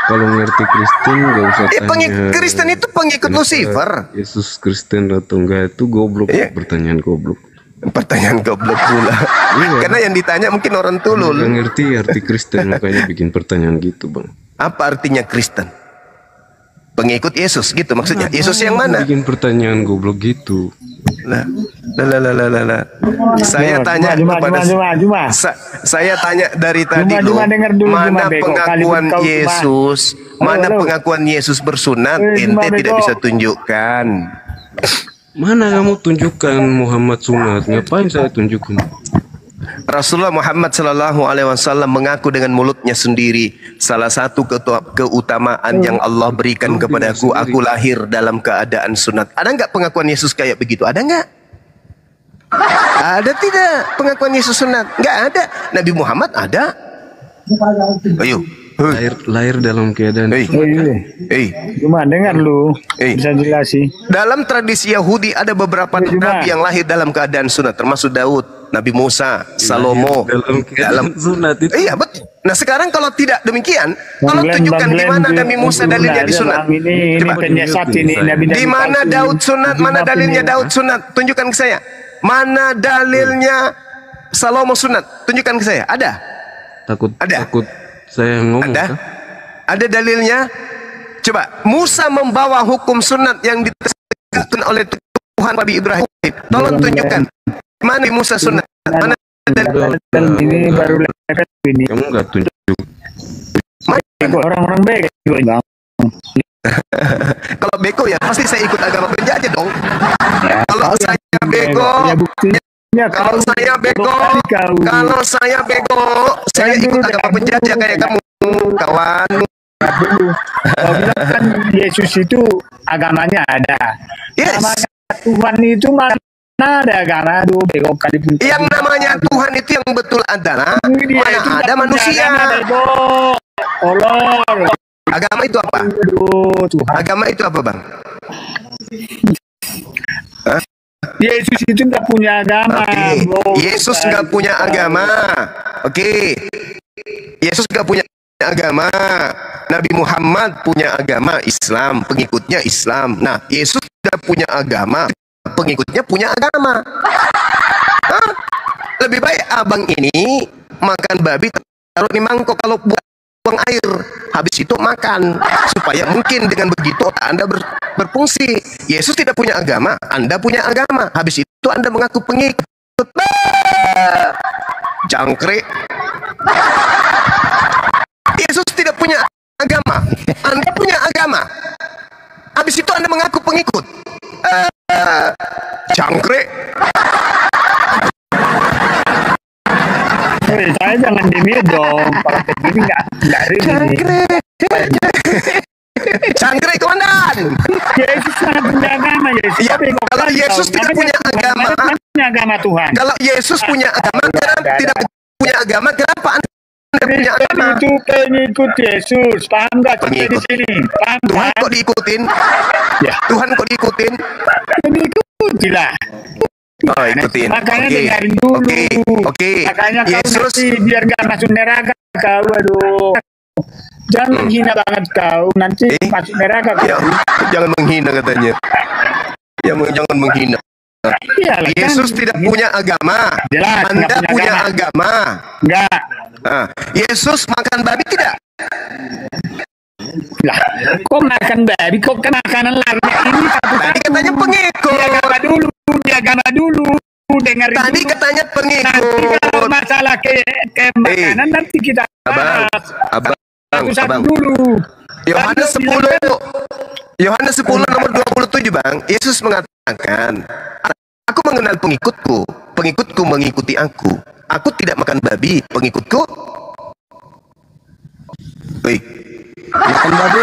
Kalau ngerti Kristen gak usah tanya. Kristen itu pengikut Lucifer. Yesus Kristen atau enggak itu goblok, pertanyaan goblok. Pertanyaan goblok pula. Karena yang ditanya mungkin orang tulul. Gak ngerti arti Kristen, makanya bikin pertanyaan gitu, Bang. Apa artinya Kristen? Pengikut Yesus gitu maksudnya. Yesus yang mana? Bikin pertanyaan goblok gitu. Lah. Saya tanya kepada saya tanya dari tadi loh, mana pengakuan Yesus? Mana pengakuan Yesus bersunat? Ente tidak bisa tunjukkan. Mana kamu tunjukkan Muhammad sunat? Ngapain saya tunjukkan? Rasulullah Muhammad Sallallahu Alaihi Wasallam mengaku dengan mulutnya sendiri, salah satu keutamaan yang Allah berikan kepadaku, aku lahir dalam keadaan sunat. Ada nggak pengakuan Yesus kayak begitu? Ada nggak? Ada tidak pengakuan Yesus sunat? Nggak ada. Nabi Muhammad ada. Ayo. Lahir dalam keadaan Cuma dengar lu bisa jelasin. Dalam tradisi Yahudi ada beberapa nabi yang lahir dalam keadaan sunat, termasuk Daud, Nabi Musa, Salomo dalam sunat itu. Iya betul. Nah sekarang kalau tidak demikian, tolong tunjukkan di mana Nabi Musa dalilnya di sunat. Di mana Daud sunat? Mana dalilnya Daud sunat? Tunjukkan ke saya. Mana dalilnya Salomo sunat? Tunjukkan ke saya. Ada? Takut saya ngomong. Ada dalilnya. Coba, Musa membawa hukum sunat yang ditetapkan oleh Tuhan Nabi Ibrahim. Tolong tunjukkan mana Musa sunat. Mana dalil? Ini baru ini. Kamu nggak tunjuk. Orang-orang bego, Bang. Kalau beko ya pasti saya ikut agama penjajah dong. Kalau saya beko, kalau saya bego, saya ikut agama penjajah kayak kamu, kawan. jawab dulu. Kau bilang kan Yesus itu agamanya ada. Yes. Namanya Tuhan itu mana ada agama? Aduh, bego kali pun. Yang namanya Tuhan itu yang betul adalah mana ada manusia. Olor. Agama itu apa? Aduh, Tuhan. Agama itu apa, Bang? Hah? Yesus itu nggak punya agama. Okay. Bro. Yesus nggak punya agama. Oke. Yesus nggak punya agama. Nabi Muhammad punya agama Islam, pengikutnya Islam. Nah, Yesus tidak punya agama, pengikutnya punya agama. Hah? Lebih baik abang ini makan babi taruh di mangkok kalau buang air, habis itu makan supaya mungkin dengan begitu otak Anda berfungsi. Yesus tidak punya agama, Anda punya agama, habis itu Anda mengaku pengikut. Jangkrik. Yesus tidak punya agama, Anda punya agama, habis itu Anda mengaku pengikut. Jangkrik. Saya jangan dimit dong, kalau begini nggak ribet. Cangkrik komandan. Yesus sangat punya agama, Yesus. Ya, kalau Yesus tidak punya agama, agama Tuhan. Kalau Yesus punya agama, kenapa tidak punya agama? Kenapa Anda punya agama? Itu pengikut Yesus, paham nggak? Di sini, paham Tuhan kan? kok diikutin? Ya. Tuhan kok diikutin? Ikutilah. Oh, ikutin. Makanya Oke. dengarin dulu. Oke. Makanya kau Yesus nanti biar nggak masuk neraka kau, aduh. Jangan menghina banget kau, nanti masuk neraka kau. Ya, jangan menghina katanya. Ya, jangan menghina. Iyalah, Yesus kan? tidak punya agama. Jelas, Anda nggak punya agama. Enggak. Nah, Yesus makan babi tidak? Lah, kok makan babi? Kok kan makanan lainnya ini satu-satu? Tadi katanya pengikut. Agama dulu, dengarin Tadi dulu. katanya pengikut. Nanti kalau masalah ke makanan nanti kita bahas. Satu-satu dulu. Yohanes 10 Yohanes 10 nomor 27, Bang. Yesus mengatakan, aku mengenal pengikutku, pengikutku mengikuti aku. Aku tidak makan babi, pengikutku. Wih. Makan babi.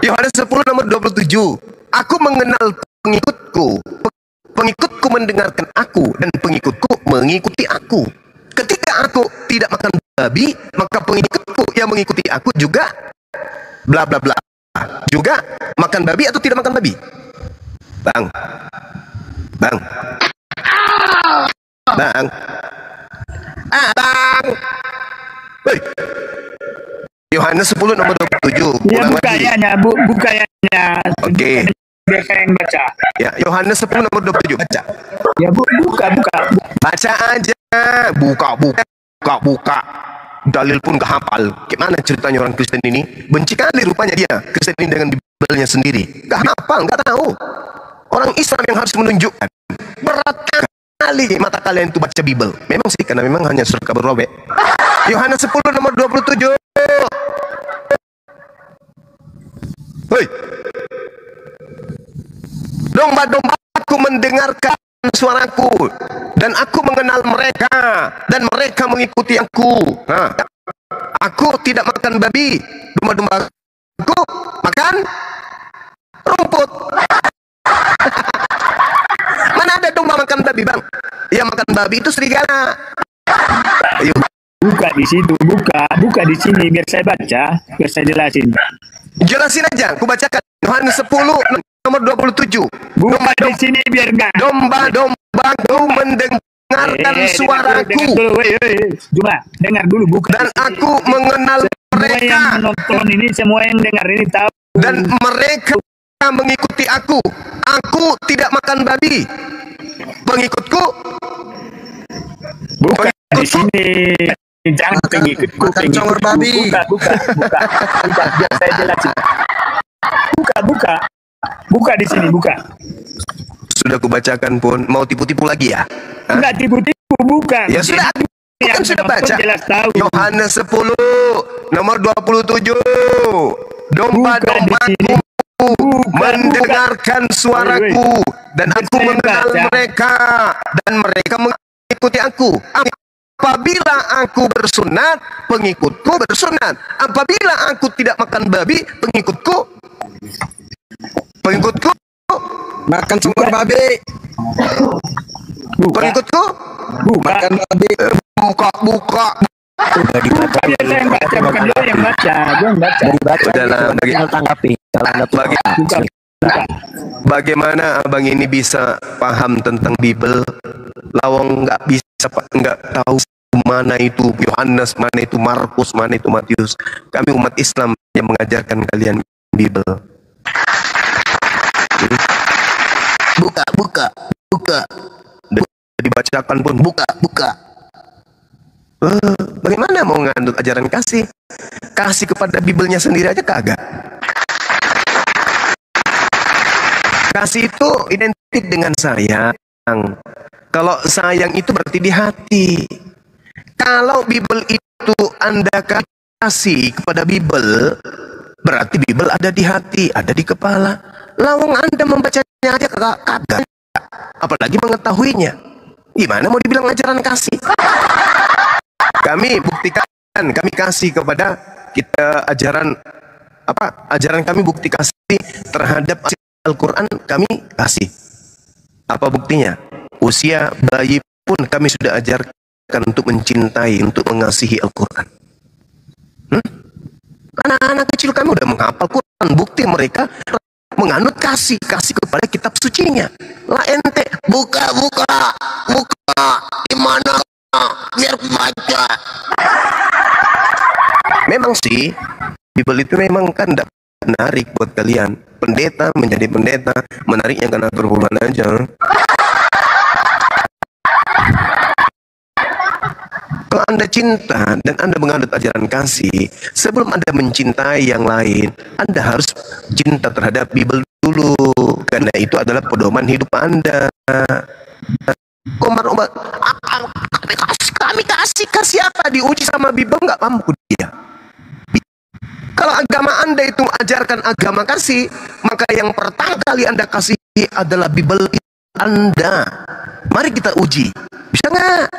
Yohanes 10 nomor 27. Aku mengenal pengikutku, pengikutku mendengarkan aku, dan pengikutku mengikuti aku. Ketika aku tidak makan babi, maka pengikutku yang mengikuti aku juga bla bla bla. Juga makan babi atau tidak makan babi? Bang. Bang. Bang. Bang. Hei. Yohanes 10 nomor 27. Ya, bukanya. Oke. Biasa yang baca. Ya, Yohanes 10 nomor 27 baca. Ya, buka. Baca aja. Buka. Dalil pun gak hafal. Gimana ceritanya orang Kristen ini? Benci kali rupanya dia Kristen ini dengan Bibelnya sendiri. Gak hafal, gak tahu. Orang Islam yang harus menunjukkan. Berat kali mata kalian itu baca Bibel. Memang sih, karena memang hanya surat kabar robek. Yohanes 10 nomor 27. Hei. Domba-dombaku mendengarkan suaraku, dan aku mengenal mereka, dan mereka mengikuti aku. Nah, aku tidak makan babi, domba-dombaku makan rumput. Mana ada domba makan babi, Bang? Yang makan babi itu serigala. Ayo. Buka di situ, buka di sini biar saya baca, biar saya jelasin. Jelasin aja, aku bacakan. Yohanes 10 nomor 27. Buka di sini biar enggak. Domba-dombaku mendengarkan suaraku. Cuma dengar dulu, buka. Dan aku mengenal mereka. Semua yang nonton ini, semua yang dengar ini tahu. Dan mereka mengikuti aku. Aku tidak makan babi. Pengikutku. Buka di sini. Jangan pengikutku. Makan congor babi. Buka. Biar saya jelasin. Buka di sini, buka. Sudah kubacakan pun, mau tipu-tipu lagi ya? Enggak tipu-tipu, bukan. Ya sudah, aku kan sudah baca. Yohanes 10 nomor 27. Domba-dombaku mendengarkan suaraku, dan aku mengenal mereka, dan mereka mengikuti aku. Apabila aku bersunat, pengikutku bersunat. Apabila aku tidak makan babi, pengikutku makan sumber babi. Pengikutku makan babi. Buka. Dia yang baca, bukan dia yang baca. Dia yang baca. Udahlah, bagaimana abang ini bisa paham tentang Bible? Lawang nggak bisa, nggak tahu mana itu Yohanes, mana itu Markus, mana itu Matius. Kami umat Islam yang mengajarkan kalian Bible. Buka. Dibacakan pun buka. Bagaimana mau ngandut ajaran kasih? Kasih kepada Biblenya sendiri aja kagak. Kasih itu identik dengan sayang. Kalau sayang itu berarti di hati. Kalau Bible itu Anda kasih kepada Bible, berarti Bible ada di hati, ada di kepala. Lawang Anda membacanya aja kagak, apalagi mengetahuinya. Gimana mau dibilang ajaran kasih? Kami buktikan, kami kasih kepada kita ajaran kami bukti kasih terhadap Al-Quran, kami kasih. Apa buktinya? Usia bayi pun kami sudah ajarkan untuk mencintai, untuk mengasihi Al-Quran. Anak-anak kecil kami udah menghafal Quran. Bukti mereka menganut kasih kepada kitab sucinya. Lah ente buka di mana biar baca. Memang sih Bible itu memang kan tidak menarik buat kalian. Pendeta menjadi pendeta, menariknya karena perbuatan aja. Kalau Anda cinta dan Anda menganut ajaran kasih, sebelum Anda mencintai yang lain, Anda harus cinta terhadap Bible dulu, karena itu adalah pedoman hidup Anda. Kami kasih apa? Diuji sama Bible nggak mampu dia. Kalau agama Anda itu ajarkan agama kasih, maka yang pertama kali Anda kasih adalah Bible Anda. Mari kita uji. Bisa nggak?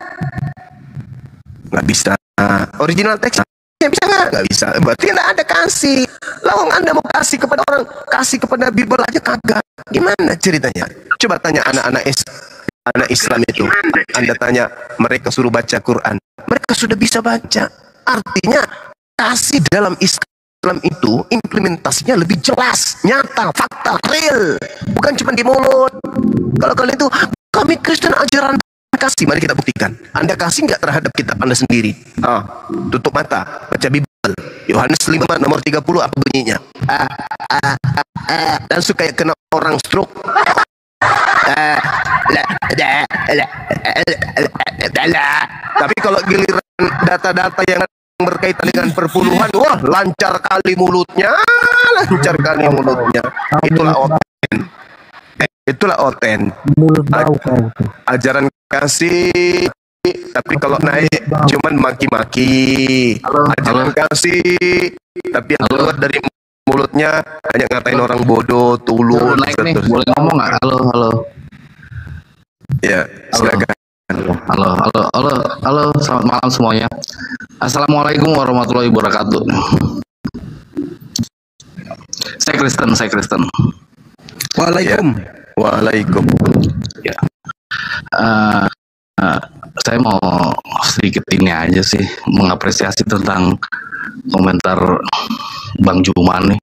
Nggak bisa. Original teksnya bisa nggak? Nggak bisa. Berarti nggak ada kasih. Lawang Anda mau kasih kepada orang, kasih kepada Bible aja kagak. Gimana ceritanya? Coba tanya anak-anak Islam itu. Anda tanya, mereka suruh baca Quran. Mereka sudah bisa baca. Artinya kasih dalam Islam itu implementasinya lebih jelas, nyata, fakta, real. Bukan cuma di mulut. Kalau kalian itu, kami Kristen ajaran kasih, mari kita buktikan. Anda kasih nggak terhadap kitab Anda sendiri? Tutup mata, baca Bible. Yohanes 5 nomor 30 apa bunyinya? Dan suka kena orang stroke. Tapi kalau giliran data-data yang berkaitan dengan perpuluhan, wah lancar kali mulutnya. Itulah oten. Ajaran kasih, tapi kalau naik cuman maki-maki. Ajaran kasih, tapi yang keluar dari mulutnya hanya ngatain orang bodoh, tulus. Boleh ngomong nggak? Halo. Ya, silakan. Halo, selamat malam semuanya. Assalamualaikum warahmatullahi wabarakatuh. Saya Kristen. Waalaikum. Ya. Saya mau sedikit ini aja sih, mengapresiasi tentang komentar Bang Juma nih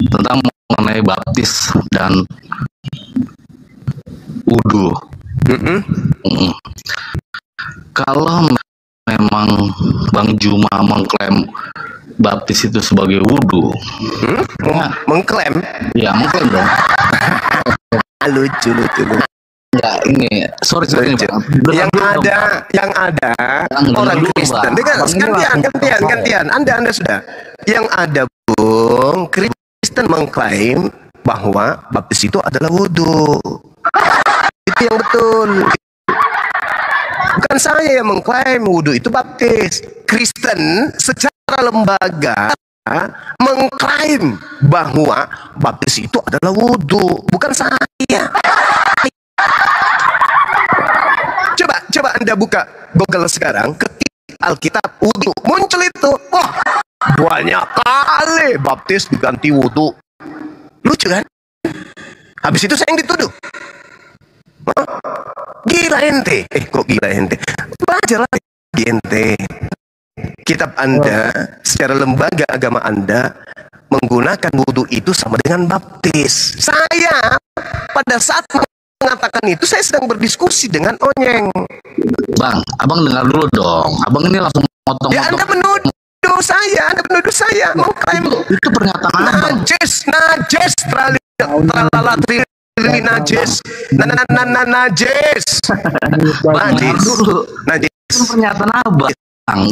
tentang mengenai baptis dan wudhu. Kalau memang Bang Juma mengklaim baptis itu sebagai wudhu, mengklaim? Ya mengklaim dong. Lucu. Ya ini, sorry. Yang ada orang Kristen. Gantian. Anda sudah. Yang ada Bung Kristen mengklaim bahwa baptis itu adalah wudhu. Itu yang betul. Bukan saya yang mengklaim wudhu itu baptis. Kristen secara lembaga mengklaim bahwa baptis itu adalah wudhu, bukan saya. Coba Anda buka Google sekarang, ketik Alkitab wudu. Muncul itu. Wah, banyak kali baptis diganti wudu. Lucu kan? Habis itu saya yang dituduh. Hah? Gila ente. Kok gila ente? Baca lagi ente. Kitab Anda, secara lembaga agama Anda, menggunakan wudhu itu sama dengan baptis. Saya pada saat mengatakan itu, saya sedang berdiskusi dengan Onyeng. Bang, abang dengar dulu dong. Abang ini langsung motong-motong. Ya, Anda menuduh saya, mau klaim itu pernyataan abang. Najis, tralala, trili, najis, najis, najis. Itu pernyataan abang.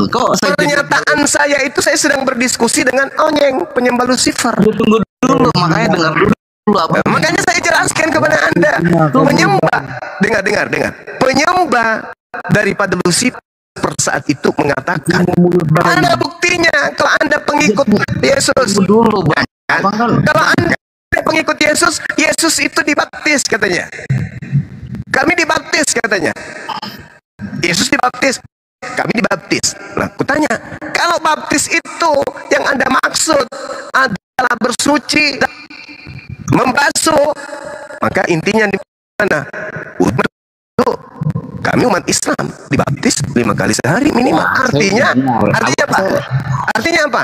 Kok pernyataan saya itu saya sedang berdiskusi dengan Onyeng, penyembah Lucifer. Tunggu dulu, makanya dengar dulu. Makanya saya jelaskan kepada Anda, penyembah, dengar. Penyembah daripada Lucifer saat itu mengatakan, ada buktinya kalau Anda pengikut Yesus. Dulu, Bang. Kalau Anda pengikut Yesus, Yesus itu dibaptis katanya. Kami dibaptis katanya. Yesus dibaptis, kami dibaptis. Nah, kutanya, kalau baptis itu yang Anda maksud adalah bersuci, membasuh, maka intinya di mana? Kami umat Islam dibaptis 5 kali sehari minimal. Artinya apa? Artinya apa?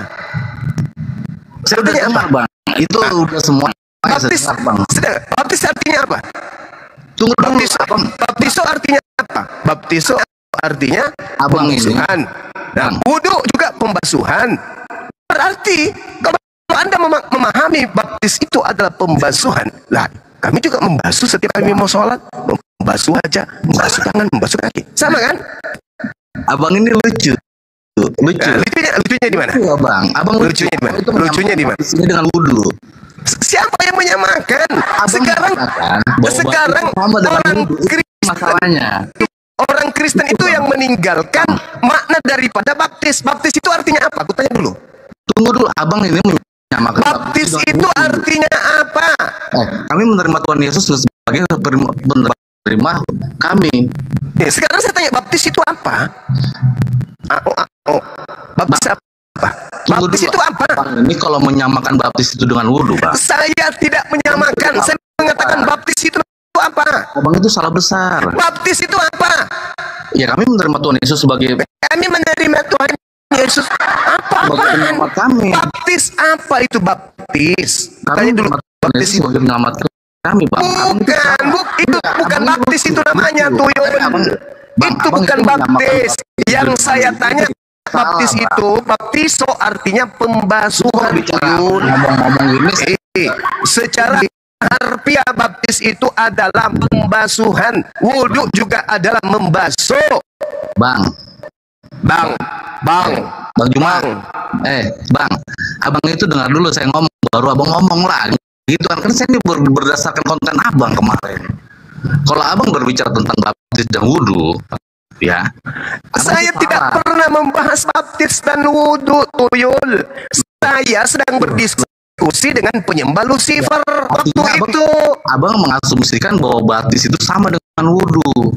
Artinya apa, Bang? Itu udah semua. Baptis artinya apa? Tunggu dulu, baptiso artinya apa? Baptiso artinya pembasuhan. Dan wudu juga pembasuhan. Berarti kalau Anda memahami baptis itu adalah pembasuhan, lah kami juga membasuh setiap kami mau sholat, membasuh wajah, membasuh tangan, membasuh kaki, sama kan? Abang ini lucu. Lucunya di mana? Abang lucunya di mana? Lucunya di mana? Ini dengan wudu. Siapa yang menyamakan? Sekarang orang masalahnya. Orang Kristen itu yang meninggalkan makna daripada baptis. Baptis itu artinya apa? Aku tanya dulu. Tunggu dulu, abang ini menyamakan. Baptis itu artinya apa? Kami menerima Tuhan Yesus sebagai penerima kami. Sekarang saya tanya, baptis itu apa? Baptis apa? Baptis itu apa? Ini kalau menyamakan baptis itu dengan wudhu, Bang. Saya tidak menyamakan. Saya mengatakan baptis itu apa? Abang itu salah besar. Baptis itu apa? Ya, kami menerima Tuhan Yesus sebagai. Kami menerima Tuhan Yesus. Apa-apaan? Baptis apa itu baptis? Tanya dulu. Baptis itu sebagai penyelamat kami, Bang. Bukan baptis itu namanya, tuyul. Itu bukan baptis. Yang saya tanya, baptis itu, baptiso artinya pembasuhan. Secara harfiah baptis itu adalah pembasuhan. Wudhu juga adalah membasuh. Bang Jumang. Bang, abang itu dengar dulu saya ngomong, baru abang ngomong lagi. Gitu kan saya ini berdasarkan konten abang kemarin. Kalau abang berbicara tentang baptis dan wudhu, ya. Saya tidak pernah membahas baptis dan wudhu, tuyul. Saya sedang berdiskusi dengan penyembah Lucifer waktu itu. Abang mengasumsikan bahwa baptis itu sama dengan wudhu.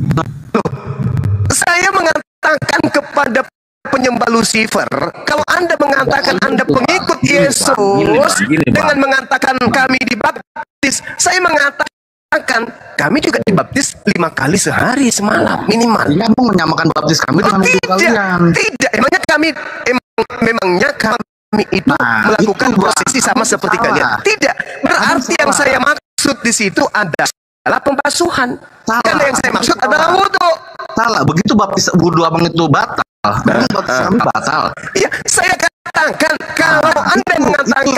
Saya mengatakan kepada penyembah Lucifer, kalau Anda mengatakan Anda pengikut Yesus dengan mengatakan kami dibaptis, saya mengatakan kami juga dibaptis 5 kali sehari semalam minimal. Ini abang menyamakan baptis kami dengan wudhu kalian. Tidak, memangnya kami itu melakukan prosesi sama seperti kalian. Tidak, berarti yang saya maksud di situ adalah pembasuhan. Karena yang saya maksud adalah wudhu. Salah, begitu baptis wudhu abang itu batal. Baptis kami batal. Iya, saya katakan kalau Anda mengatakan,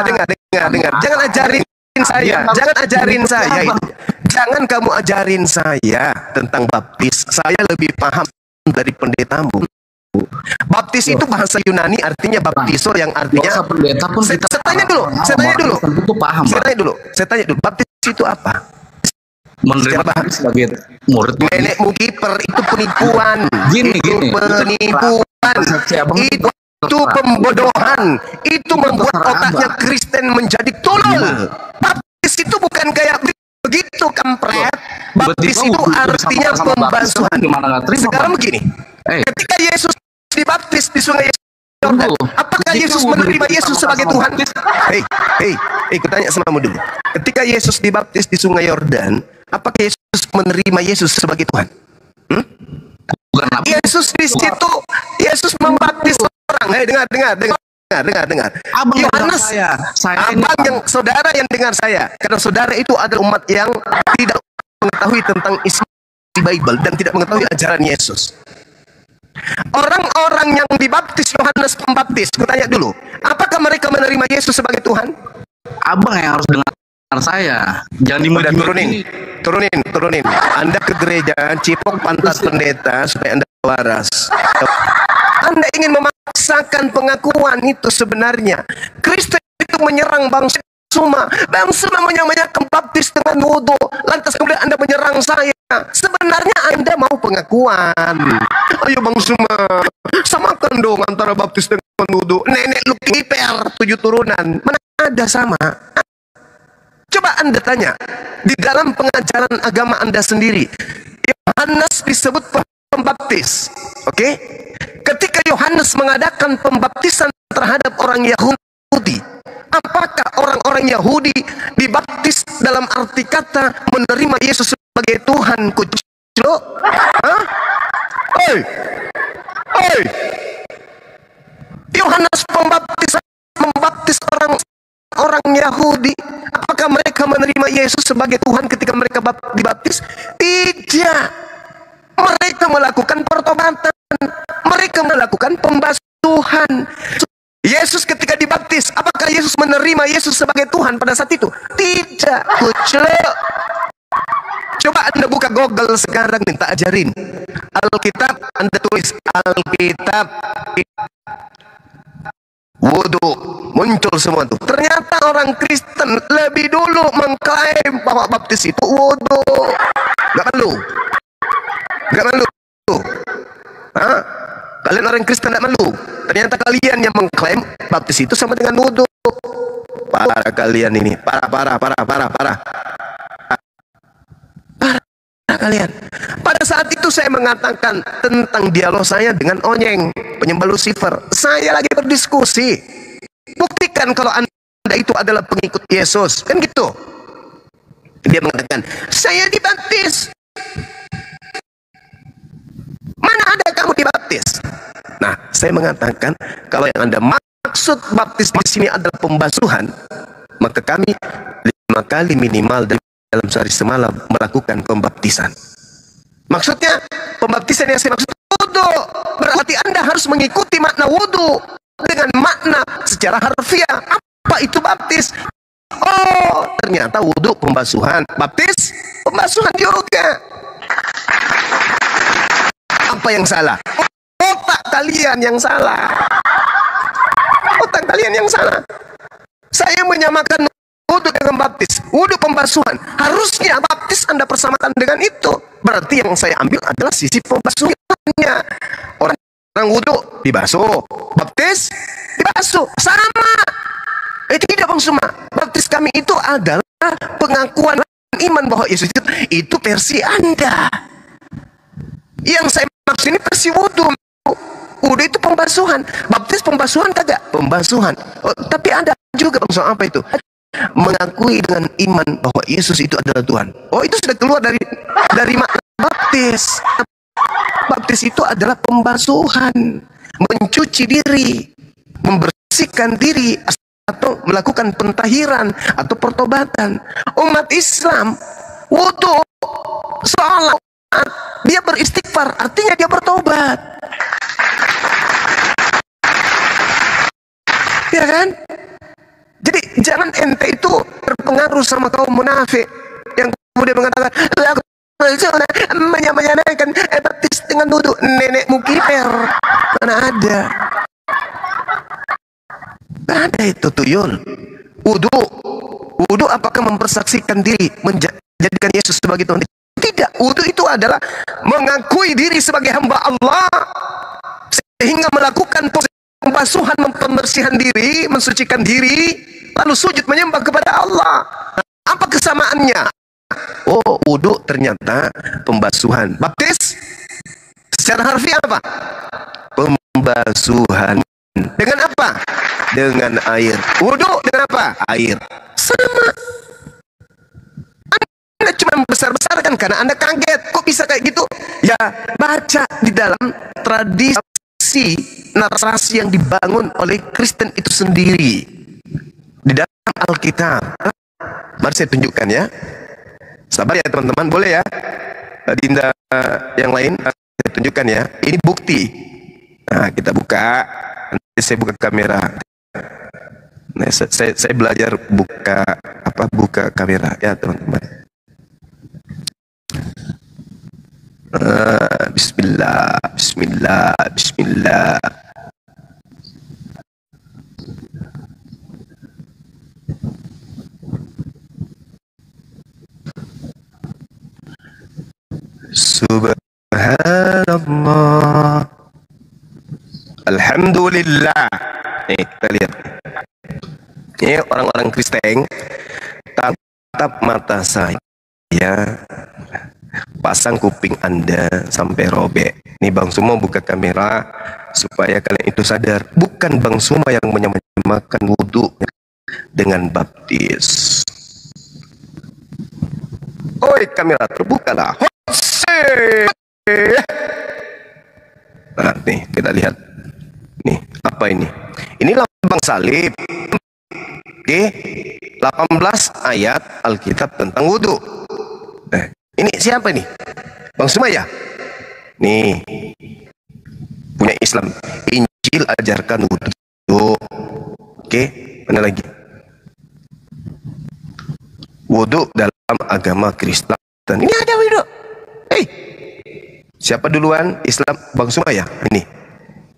dengar, jangan ajarin saya, jangan kamu ajarin saya tentang baptis. Saya lebih paham dari pendetamu. Baptis itu bahasa Yunani artinya baptiso, yang artinya saya tanya dulu, baptis itu apa? Menerima sebagai murid. Nenekmu kiper itu penipuan. Itu pembodohan. Itu membuat otaknya Kristen menjadi tolol. Baptis itu bukan kayak begitu, kampret. Baptis itu artinya pembasuhan. Sekarang begini, ketika Yesus dibaptis di sungai Yordan, apakah Yesus menerima Yesus sebagai Tuhan? Hei, kutanya sama kamu dulu. Ketika Yesus dibaptis di sungai Yordan, apakah Yesus menerima Yesus sebagai Tuhan? Yesus di situ, Yesus membaptis orang. Hei, dengar. Yohanes, abang yang saudara yang dengar saya, karena saudara itu adalah umat yang tidak mengetahui tentang isi Bible dan tidak mengetahui ajaran Yesus. Orang-orang yang dibaptis Yohanes Pembaptis, kutanya dulu, apakah mereka menerima Yesus sebagai Tuhan? Abang yang harus dengar saya. Jangan dimulai. Turunin. Anda ke gereja, cipok pantat pendeta supaya Anda waras. Anda ingin memaksakan pengakuan itu sebenarnya. Kristen itu menyerang bangsa Suma. Bangsa namanya baptis dengan wudhu. Lantas kemudian Anda menyerang saya. Sebenarnya Anda mau pengakuan. Ayo Bang Suma, samakan dong antara baptis dengan wudhu. Nenek lu kiper 7 turunan. Mana ada sama? Coba Anda tanya. Di dalam pengajaran agama Anda sendiri, Yohanes disebut pembaptis. Oke? Ketika Yohanes mengadakan pembaptisan terhadap orang Yahudi, apakah orang-orang Yahudi dibaptis dalam arti kata menerima Yesus sebagai Tuhan? Kuclo? Hah? Oi! Yohanes membaptis orang Yahudi. Apakah mereka menerima Yesus sebagai Tuhan ketika mereka dibaptis? Tidak. Mereka melakukan pertobatan. Mereka melakukan pembasuhan. Yesus ketika dibaptis, apakah Yesus menerima Yesus sebagai Tuhan pada saat itu? Tidak. Kuclek. Coba Anda buka Google sekarang, minta ajarin Alkitab, Anda tulis Alkitab wudhu, muncul semua tuh. Ternyata orang Kristen lebih dulu mengklaim bahwa baptis itu wudhu. Gak malu? Hah? Kalian orang Kristen gak malu? Ternyata kalian yang mengklaim baptis itu sama dengan wudhu. Parah kalian ini, parah kalian. Pada saat itu saya mengatakan tentang dialog saya dengan Onyeng, penyembah Lucifer. Saya lagi berdiskusi. Buktikan kalau Anda itu adalah pengikut Yesus. Kan gitu. Dia mengatakan, saya dibaptis. Mana ada kamu dibaptis? Nah, saya mengatakan kalau yang Anda maksud baptis di sini adalah pembasuhan, maka kami 5 kali minimal dalam sehari semalam melakukan pembaptisan. Maksudnya pembaptisan yang saya maksud wudhu. Berarti Anda harus mengikuti makna wudhu dengan makna secara harfiah. Apa itu baptis? Oh, ternyata wudhu pembasuhan, baptis pembasuhan juga. Apa yang salah? Otak kalian yang salah. Saya menyamakan wudhu dengan baptis, wudhu pembasuhan. Harusnya baptis Anda persamakan dengan itu. Berarti yang saya ambil adalah sisi pembasuhannya. Orang wudhu dibasuh, baptis dibasuh, sama. Tidak Bang Suma. Baptis kami itu adalah pengakuan iman bahwa Yesus itu versi Anda. Yang saya maksud ini versi wudhu. Wudhu itu pembasuhan, baptis pembasuhan kagak? Pembasuhan. Oh, tapi ada juga Bang Suma, apa itu? Mengakui dengan iman bahwa Yesus itu adalah Tuhan. Oh, itu sudah keluar dari makna baptis. Baptis itu adalah pembasuhan, mencuci diri, membersihkan diri, atau melakukan pentahiran atau pertobatan. Umat Islam wudhu sholat, dia beristighfar, artinya dia bertobat. Ya kan? Jadi jangan ente itu terpengaruh sama kaum munafik yang kemudian mengatakan menyamakan baptis dengan wudhu. Nenekmu kiper, mana ada? Ada itu tuyul. Wudhu apakah mempersaksikan diri menjadikan Yesus sebagai Tuhan? Tidak. Wudhu itu adalah mengakui diri sebagai hamba Allah sehingga melakukan pembasuhan, pembersihan diri, mensucikan diri, lalu sujud menyembah kepada Allah. Apa kesamaannya? Oh, wudhu ternyata pembasuhan. Baptis secara harfiah apa? basuhan. Dengan apa? Dengan air. Wudu dengan apa? Air. Sama. Anda cuma besar-besarkan karena Anda kaget. Kok bisa kayak gitu? Ya, baca di dalam tradisi narasi yang dibangun oleh Kristen itu sendiri. Di dalam Alkitab. Mari saya tunjukkan ya. Sabar ya teman-teman, boleh ya? Dinda yang lain saya tunjukkan ya. Ini bukti. Nah, kita buka. Nanti saya buka kamera. Nah, saya belajar buka kamera ya teman-teman. Bismillah, Bismillah, Bismillah. Subhanallah, Alhamdulillah. Kita lihat. Ini orang-orang Kristen, tatap mata saya, pasang kuping Anda sampai robek. Nih Bang Suma buka kamera supaya kalian itu sadar. Bukan Bang Suma yang menyamakan wudhu dengan baptis. Oi, kamera terbukalah. Nah, nih kita lihat. Nih, apa ini? Ini lambang salib. Oke, 18 ayat Alkitab tentang wudhu. Ini siapa nih? Bang Sumaya? Nih, punya Islam. Injil ajarkan wudhu. Oke, mana lagi? Wudhu dalam agama Kristen. Ini ada wudhu. Siapa duluan? Islam, Bang Sumaya? Ini,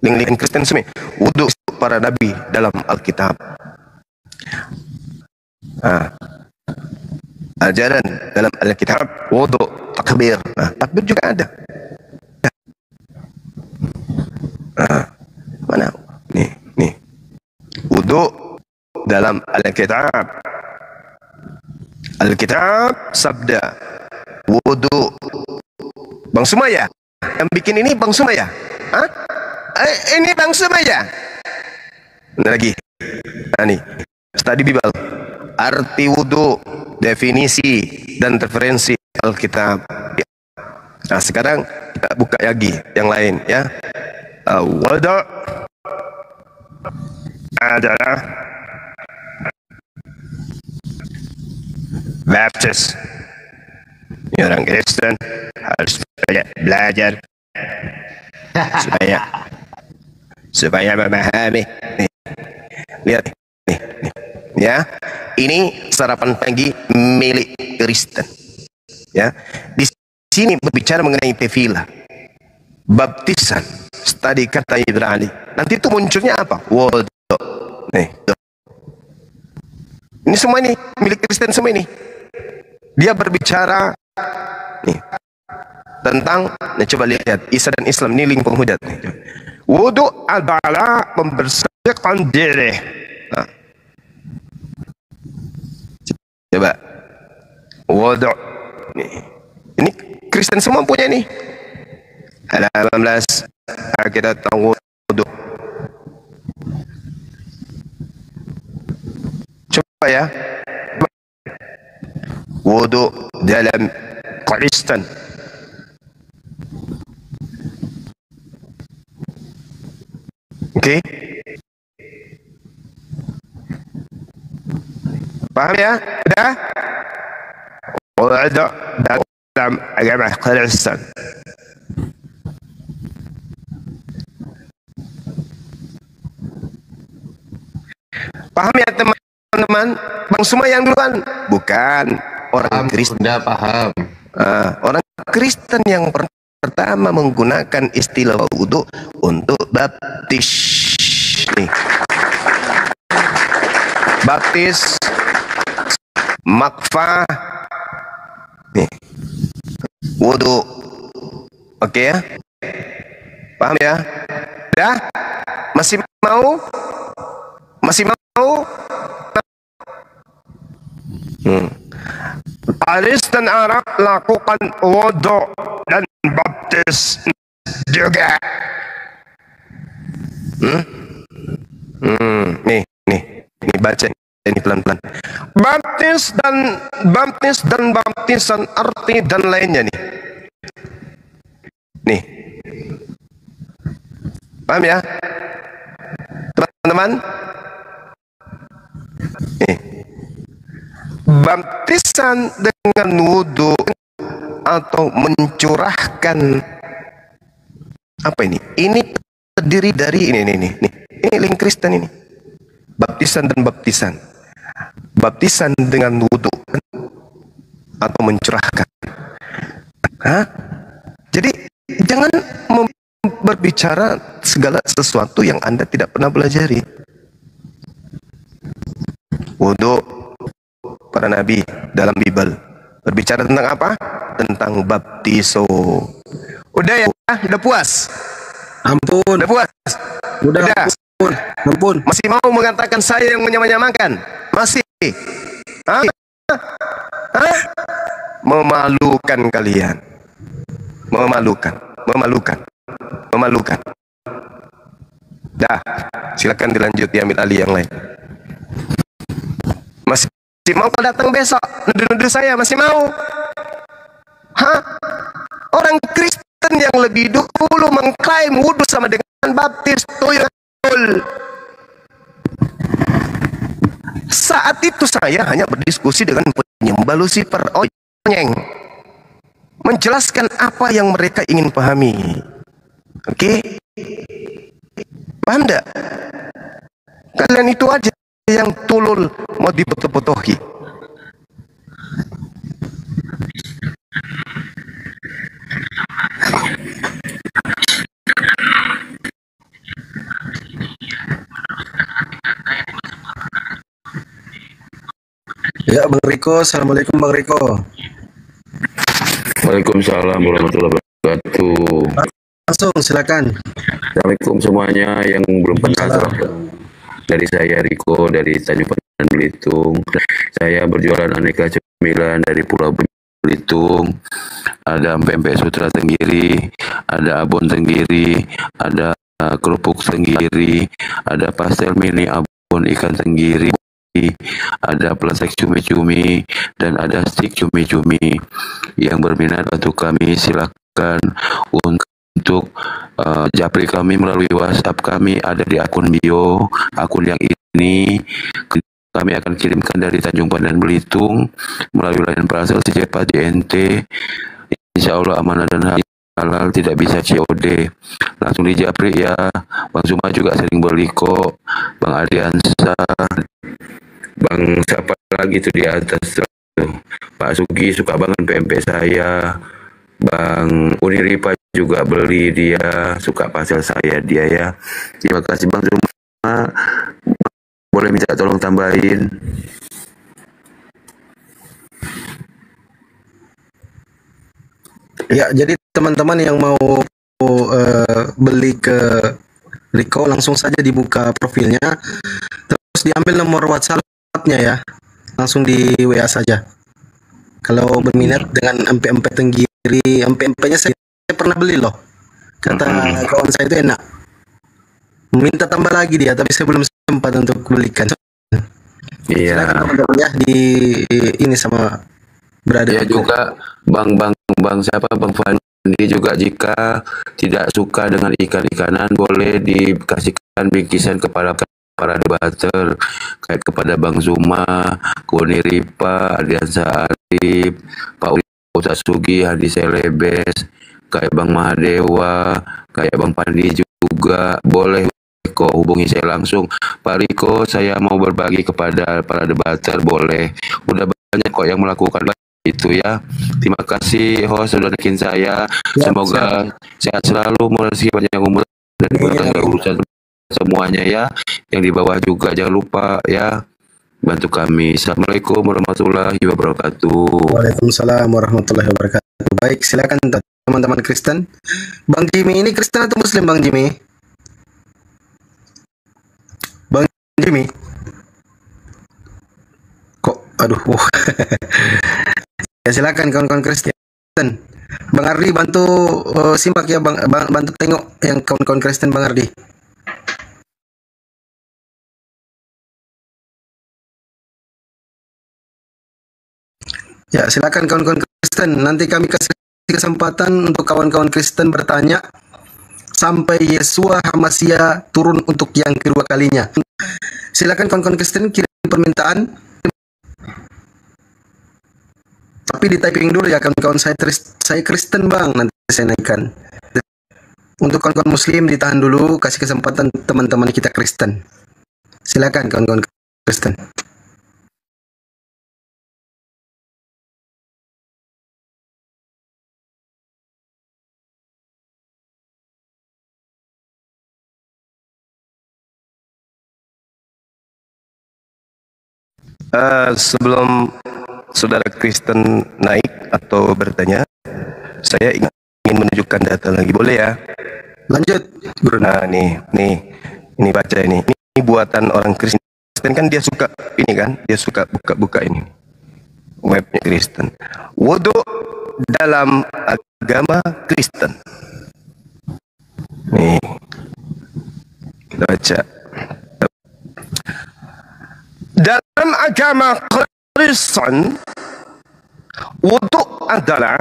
link-link Kristen semua. Wudhu para nabi dalam Alkitab. Ajaran dalam Alkitab, wudhu, takbir. Takbir juga ada. Mana? Nih. Wudhu dalam Alkitab. Alkitab sabda wudhu. Bang Sumaya yang bikin ini, Bang Sumaya? Ini Bang Sumaya. Lagi. Nah nih, Studi Bible, arti wudhu, definisi dan referensi Alkitab. Nah sekarang kita buka lagi yang lain ya. Wudhu adalah baptis. Ini orang Kristen harus belajar supaya memahami. Lihat nih. Ya, ini sarapan pagi milik Kristen. Ya, di sini berbicara mengenai tefilah, baptisan, studi kata Ibrani. Nanti itu munculnya apa? Wudhu. Nih, ini semua ini milik Kristen semua ini. Dia berbicara nih tentang, coba lihat Isa dan Islam ini link penghujat. Wudhu adalah membersihkan diri. Coba wudhu nih. Ini Kristen semua punya nih. Halaman 18 kita tahu wudhu. Coba ya. Wudhu dalam Kristen. Oke. Paham ya? Udah? Wudhu dalam agama Kristen. Paham ya teman-teman? Bang Suma yang duluan? Bukan. Orang Kristen. Sudah paham. Orang Kristen yang pertama menggunakan istilah wudhu untuk baptis. Nih. Baptis, makfah, nih. Wudhu. Oke ya? Paham ya? Udah? Masih mau? Masih mau? Kristen Arab lakukan wudhu dan baptis juga. Nih baca ini pelan-pelan. Baptis dan baptisan arti dan lainnya nih. Nih. Paham ya? Teman-teman? Nih. Baptisan dengan wudhu atau mencurahkan apa ini? Ini terdiri dari ini link Kristen ini. Baptisan dan baptisan. Baptisan dengan wudhu atau mencurahkan. Jadi jangan berbicara segala sesuatu yang Anda tidak pernah pelajari. Wudhu para nabi dalam Bible berbicara tentang apa? Tentang baptiso. Udah ya? Udah puas? Ampun. Udah puas? Udah. Ampun. Masih mau mengatakan saya yang menyamakan? Masih? Memalukan kalian. Memalukan. Dah, silakan dilanjut, diambil alih yang lain. Masih mau datang besok nuduh-nuduh saya? Masih mau? Orang Kristen yang lebih dulu mengklaim wudhu sama dengan baptis, tuyul. Saat itu saya hanya berdiskusi dengan penyembah Lucifer, menjelaskan apa yang mereka ingin pahami. Oke? Paham enggak? Kalian itu aja yang tulul mau dibotoh-botohi. Ya, Bang Riko. Assalamualaikum, Bang Riko. Waalaikumsalam warahmatullahi wabarakatuh. Langsung silakan. Assalamualaikum semuanya yang belum kenal. Dari saya Riko dari Tanjung Pandan Belitung. Saya berjualan aneka cemilan dari Pulau Belitung. Ada pempek sutra tenggiri, ada abon tenggiri, ada kerupuk tenggiri, ada pastel mini abon ikan tenggiri, ada plastik cumi-cumi, dan ada stik cumi-cumi. Yang berminat bantu kami silakan untuk japri kami melalui WhatsApp kami, ada di akun bio. Akun yang ini kami akan kirimkan dari Tanjung Pandan Belitung melalui layanan parcel secepat JNT. Insya Allah amanah dan halal, tidak bisa COD. Langsung di japri ya. Bang Zuma juga sering beli kok. Bang Adiansa, Bang siapa lagi tuh di atas tuh? Pak Sugi suka banget PMP saya. Bang Uniripa juga beli, dia suka pasel saya dia ya. Terima kasih Bang Zuma. Boleh minta tolong tambahin. Ya, jadi teman-teman yang mau beli ke Riko langsung saja dibuka profilnya, terus diambil nomor WhatsApp-nya ya, langsung di WA saja. Kalau berminat dengan empek-empek tenggiri, empek-empeknya saya pernah beli loh. Kata kawan saya itu enak. Minta tambah lagi dia, tapi saya belum sempat untuk belikan. Iya. Teman-teman ya di ini sama berada ya juga Bang siapa Bang Fandi juga, jika tidak suka dengan ikan-ikanan boleh dikasihkan bingkisan kepada para debater kayak kepada Bang Zuma, Kuni Ripa, Adiansa Arif, Pak Ustaz Sugi, Hadi Selebes, kayak Bang Mahadewa, kayak Bang Pandi juga boleh kok hubungi saya langsung. Pak Riko, saya mau berbagi kepada para debater, boleh. Udah banyak kok yang melakukan itu ya. Terima kasih host sudah bikin saya. Semoga sehat selalu, rezeki panjang umur dan diberkahi urusan semuanya ya. Yang di bawah juga jangan lupa ya bantu kami. Assalamualaikum warahmatullahi wabarakatuh. Waalaikumsalam warahmatullahi wabarakatuh. Baik, silakan teman-teman Kristen. Bang Jimmy ini Kristen atau Muslim, Bang Jimmy? Bang Jimmy? Kok aduh. Ya silakan kawan-kawan Kristen. Bang Ardi bantu simak ya Bang, bantu tengok yang kawan-kawan Kristen Bang Ardi. Ya, silakan kawan-kawan Kristen. Nanti kami kasih kesempatan untuk kawan-kawan Kristen bertanya sampai Yesua Hamasia turun untuk yang kedua kalinya. Silakan kawan-kawan Kristen kirim permintaan. Tapi di typing dulu ya kawan-kawan, saya Kristen bang, nanti saya naikkan. Untuk kawan-kawan Muslim ditahan dulu, kasih kesempatan teman-teman kita Kristen. Silakan kawan-kawan Kristen. Sebelum saudara Kristen naik atau bertanya, saya ingin menunjukkan data lagi, boleh ya? Lanjut. Nah, ini baca ini. Ini buatan orang Kristen kan, dia suka ini kan, dia suka buka-buka ini webnya Kristen. Wudu dalam agama Kristen. Nih, kita baca. Dalam agama Kristen, wudu adalah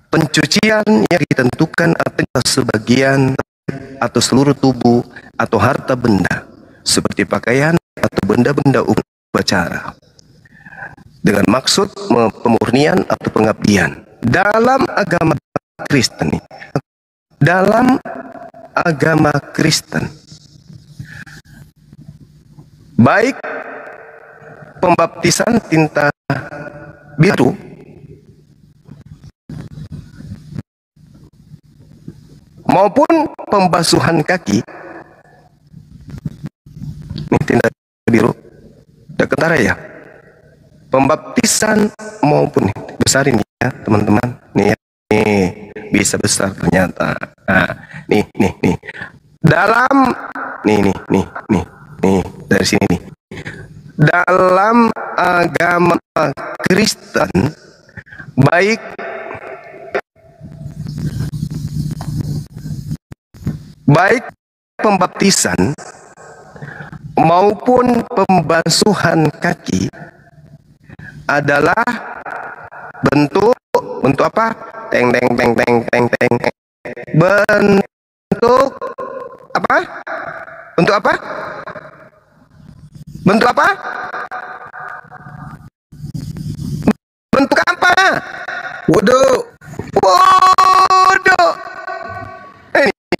pencucian yang ditentukan atas sebagian atau seluruh tubuh atau harta benda seperti pakaian atau benda-benda upacara dengan maksud pemurnian atau pengabdian. Dalam agama Kristen, baik pembaptisan tinta biru maupun pembasuhan kaki, ini tinta biru, udah ketara ya, pembaptisan maupun besar ini ya teman-teman, nih ya, nih bisa besar ternyata. Nah, nih dalam nih dari sini nih, dalam agama Kristen baik pembaptisan maupun pembasuhan kaki adalah bentuk apa? Bentuk apa? Bentuk apa? Bentuk apa? Wudu.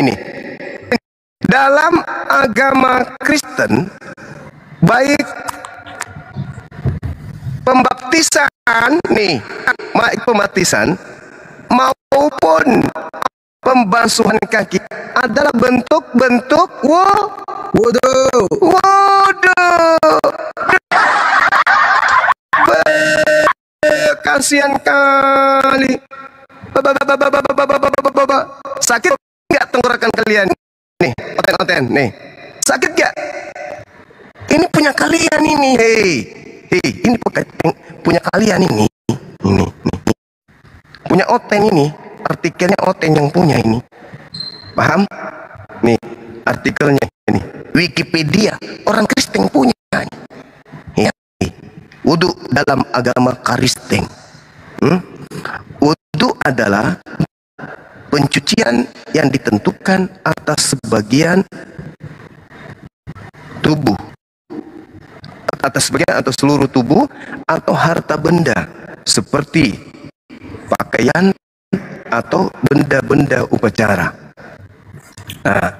Ini. Dalam agama Kristen, baik pembaptisan maupun pembasuhan kaki adalah bentuk-bentuk wudu. Kasihan kali. Sakit nggak tenggorokan kalian? Nih, oten, nih. Sakit nggak? Ini punya kalian ini. Hei, ini punya kalian ini. Ini. Punya oten ini. Artikelnya oten yang punya ini. Paham? Nih, artikelnya ini. Wikipedia, orang Kristen punya. Ya. Wudu dalam agama Kristen. Wudu adalah pencucian yang ditentukan atas sebagian tubuh, atas sebagian atau seluruh tubuh atau harta benda seperti pakaian atau benda-benda upacara. Nah,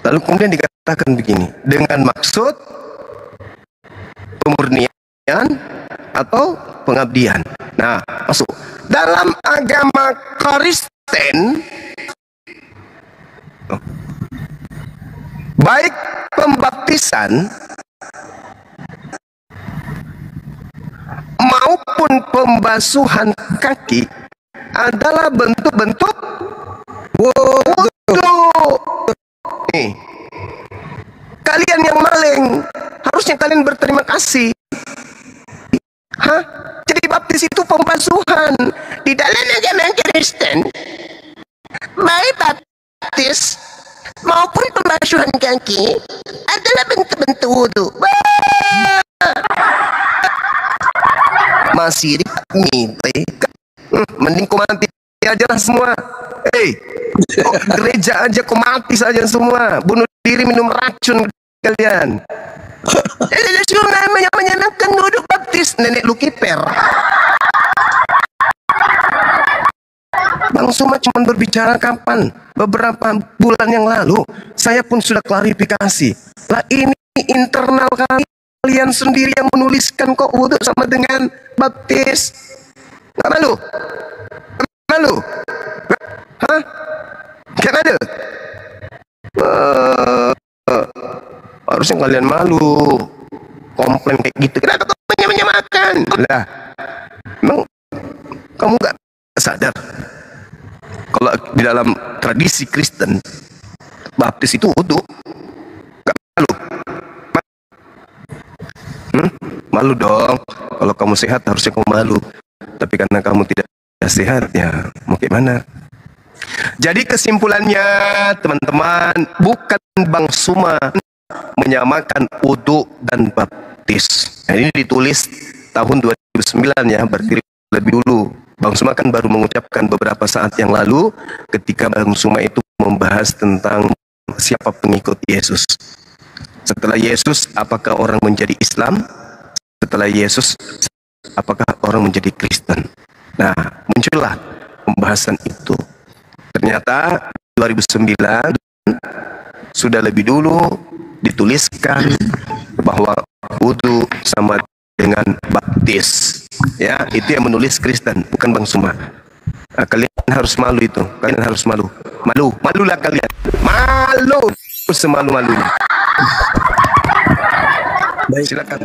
lalu kemudian dikatakan begini, dengan maksud pemurnian atau pengabdian. Nah, masuk dalam agama Kristen, baik pembaptisan maupun pembasuhan kaki adalah bentuk-bentuk wudu. Nih, kalian yang maling, harusnya kalian berterima kasih. Jadi baptis itu pembasuhan. Di dalam agama Kristen, baik baptis maupun pembasuhan kaki adalah bentuk-bentuk wudu. masih mati. Mending kau mati aja lah semua. Gereja aja kau mati saja semua. Bunuh diri, minum racun kalian. Namanya menyenangkan duduk baptis nenek lu kiper. Bang Suma cuma berbicara kapan? Beberapa bulan yang lalu. Saya pun sudah klarifikasi. Lah ini internal kalian sendiri yang menuliskan kok wudhu sama dengan baptis. Gak malu? Malu? Hah? Gak ada? Harusnya kalian malu. Komplain kayak gitu. Kenapa kau menyamakan? Lah, emang kamu gak sadar kalau di dalam tradisi Kristen baptis itu wudhu? Gak malu? Malu dong. Kalau kamu sehat harusnya kamu malu. Tapi karena kamu tidak sehat, ya mau gimana? Jadi kesimpulannya teman-teman, bukan Bang Suma menyamakan wudhu dan baptis. Nah, ini ditulis tahun 2009 ya, berarti lebih dulu. Bang Suma kan baru mengucapkan beberapa saat yang lalu ketika Bang Suma itu membahas tentang siapa pengikut Yesus. Setelah Yesus, apakah orang menjadi Islam? Setelah Yesus, apakah orang menjadi Kristen? Nah, muncullah pembahasan itu. Ternyata 2009 sudah lebih dulu dituliskan bahwa wudhu sama dengan baptis. Ya, itu yang menulis Kristen, bukan Bang Suma. Nah, kalian harus malu itu. Kalian harus malu. Malulah kalian. Malu semalu-malunya. Baik, silakan.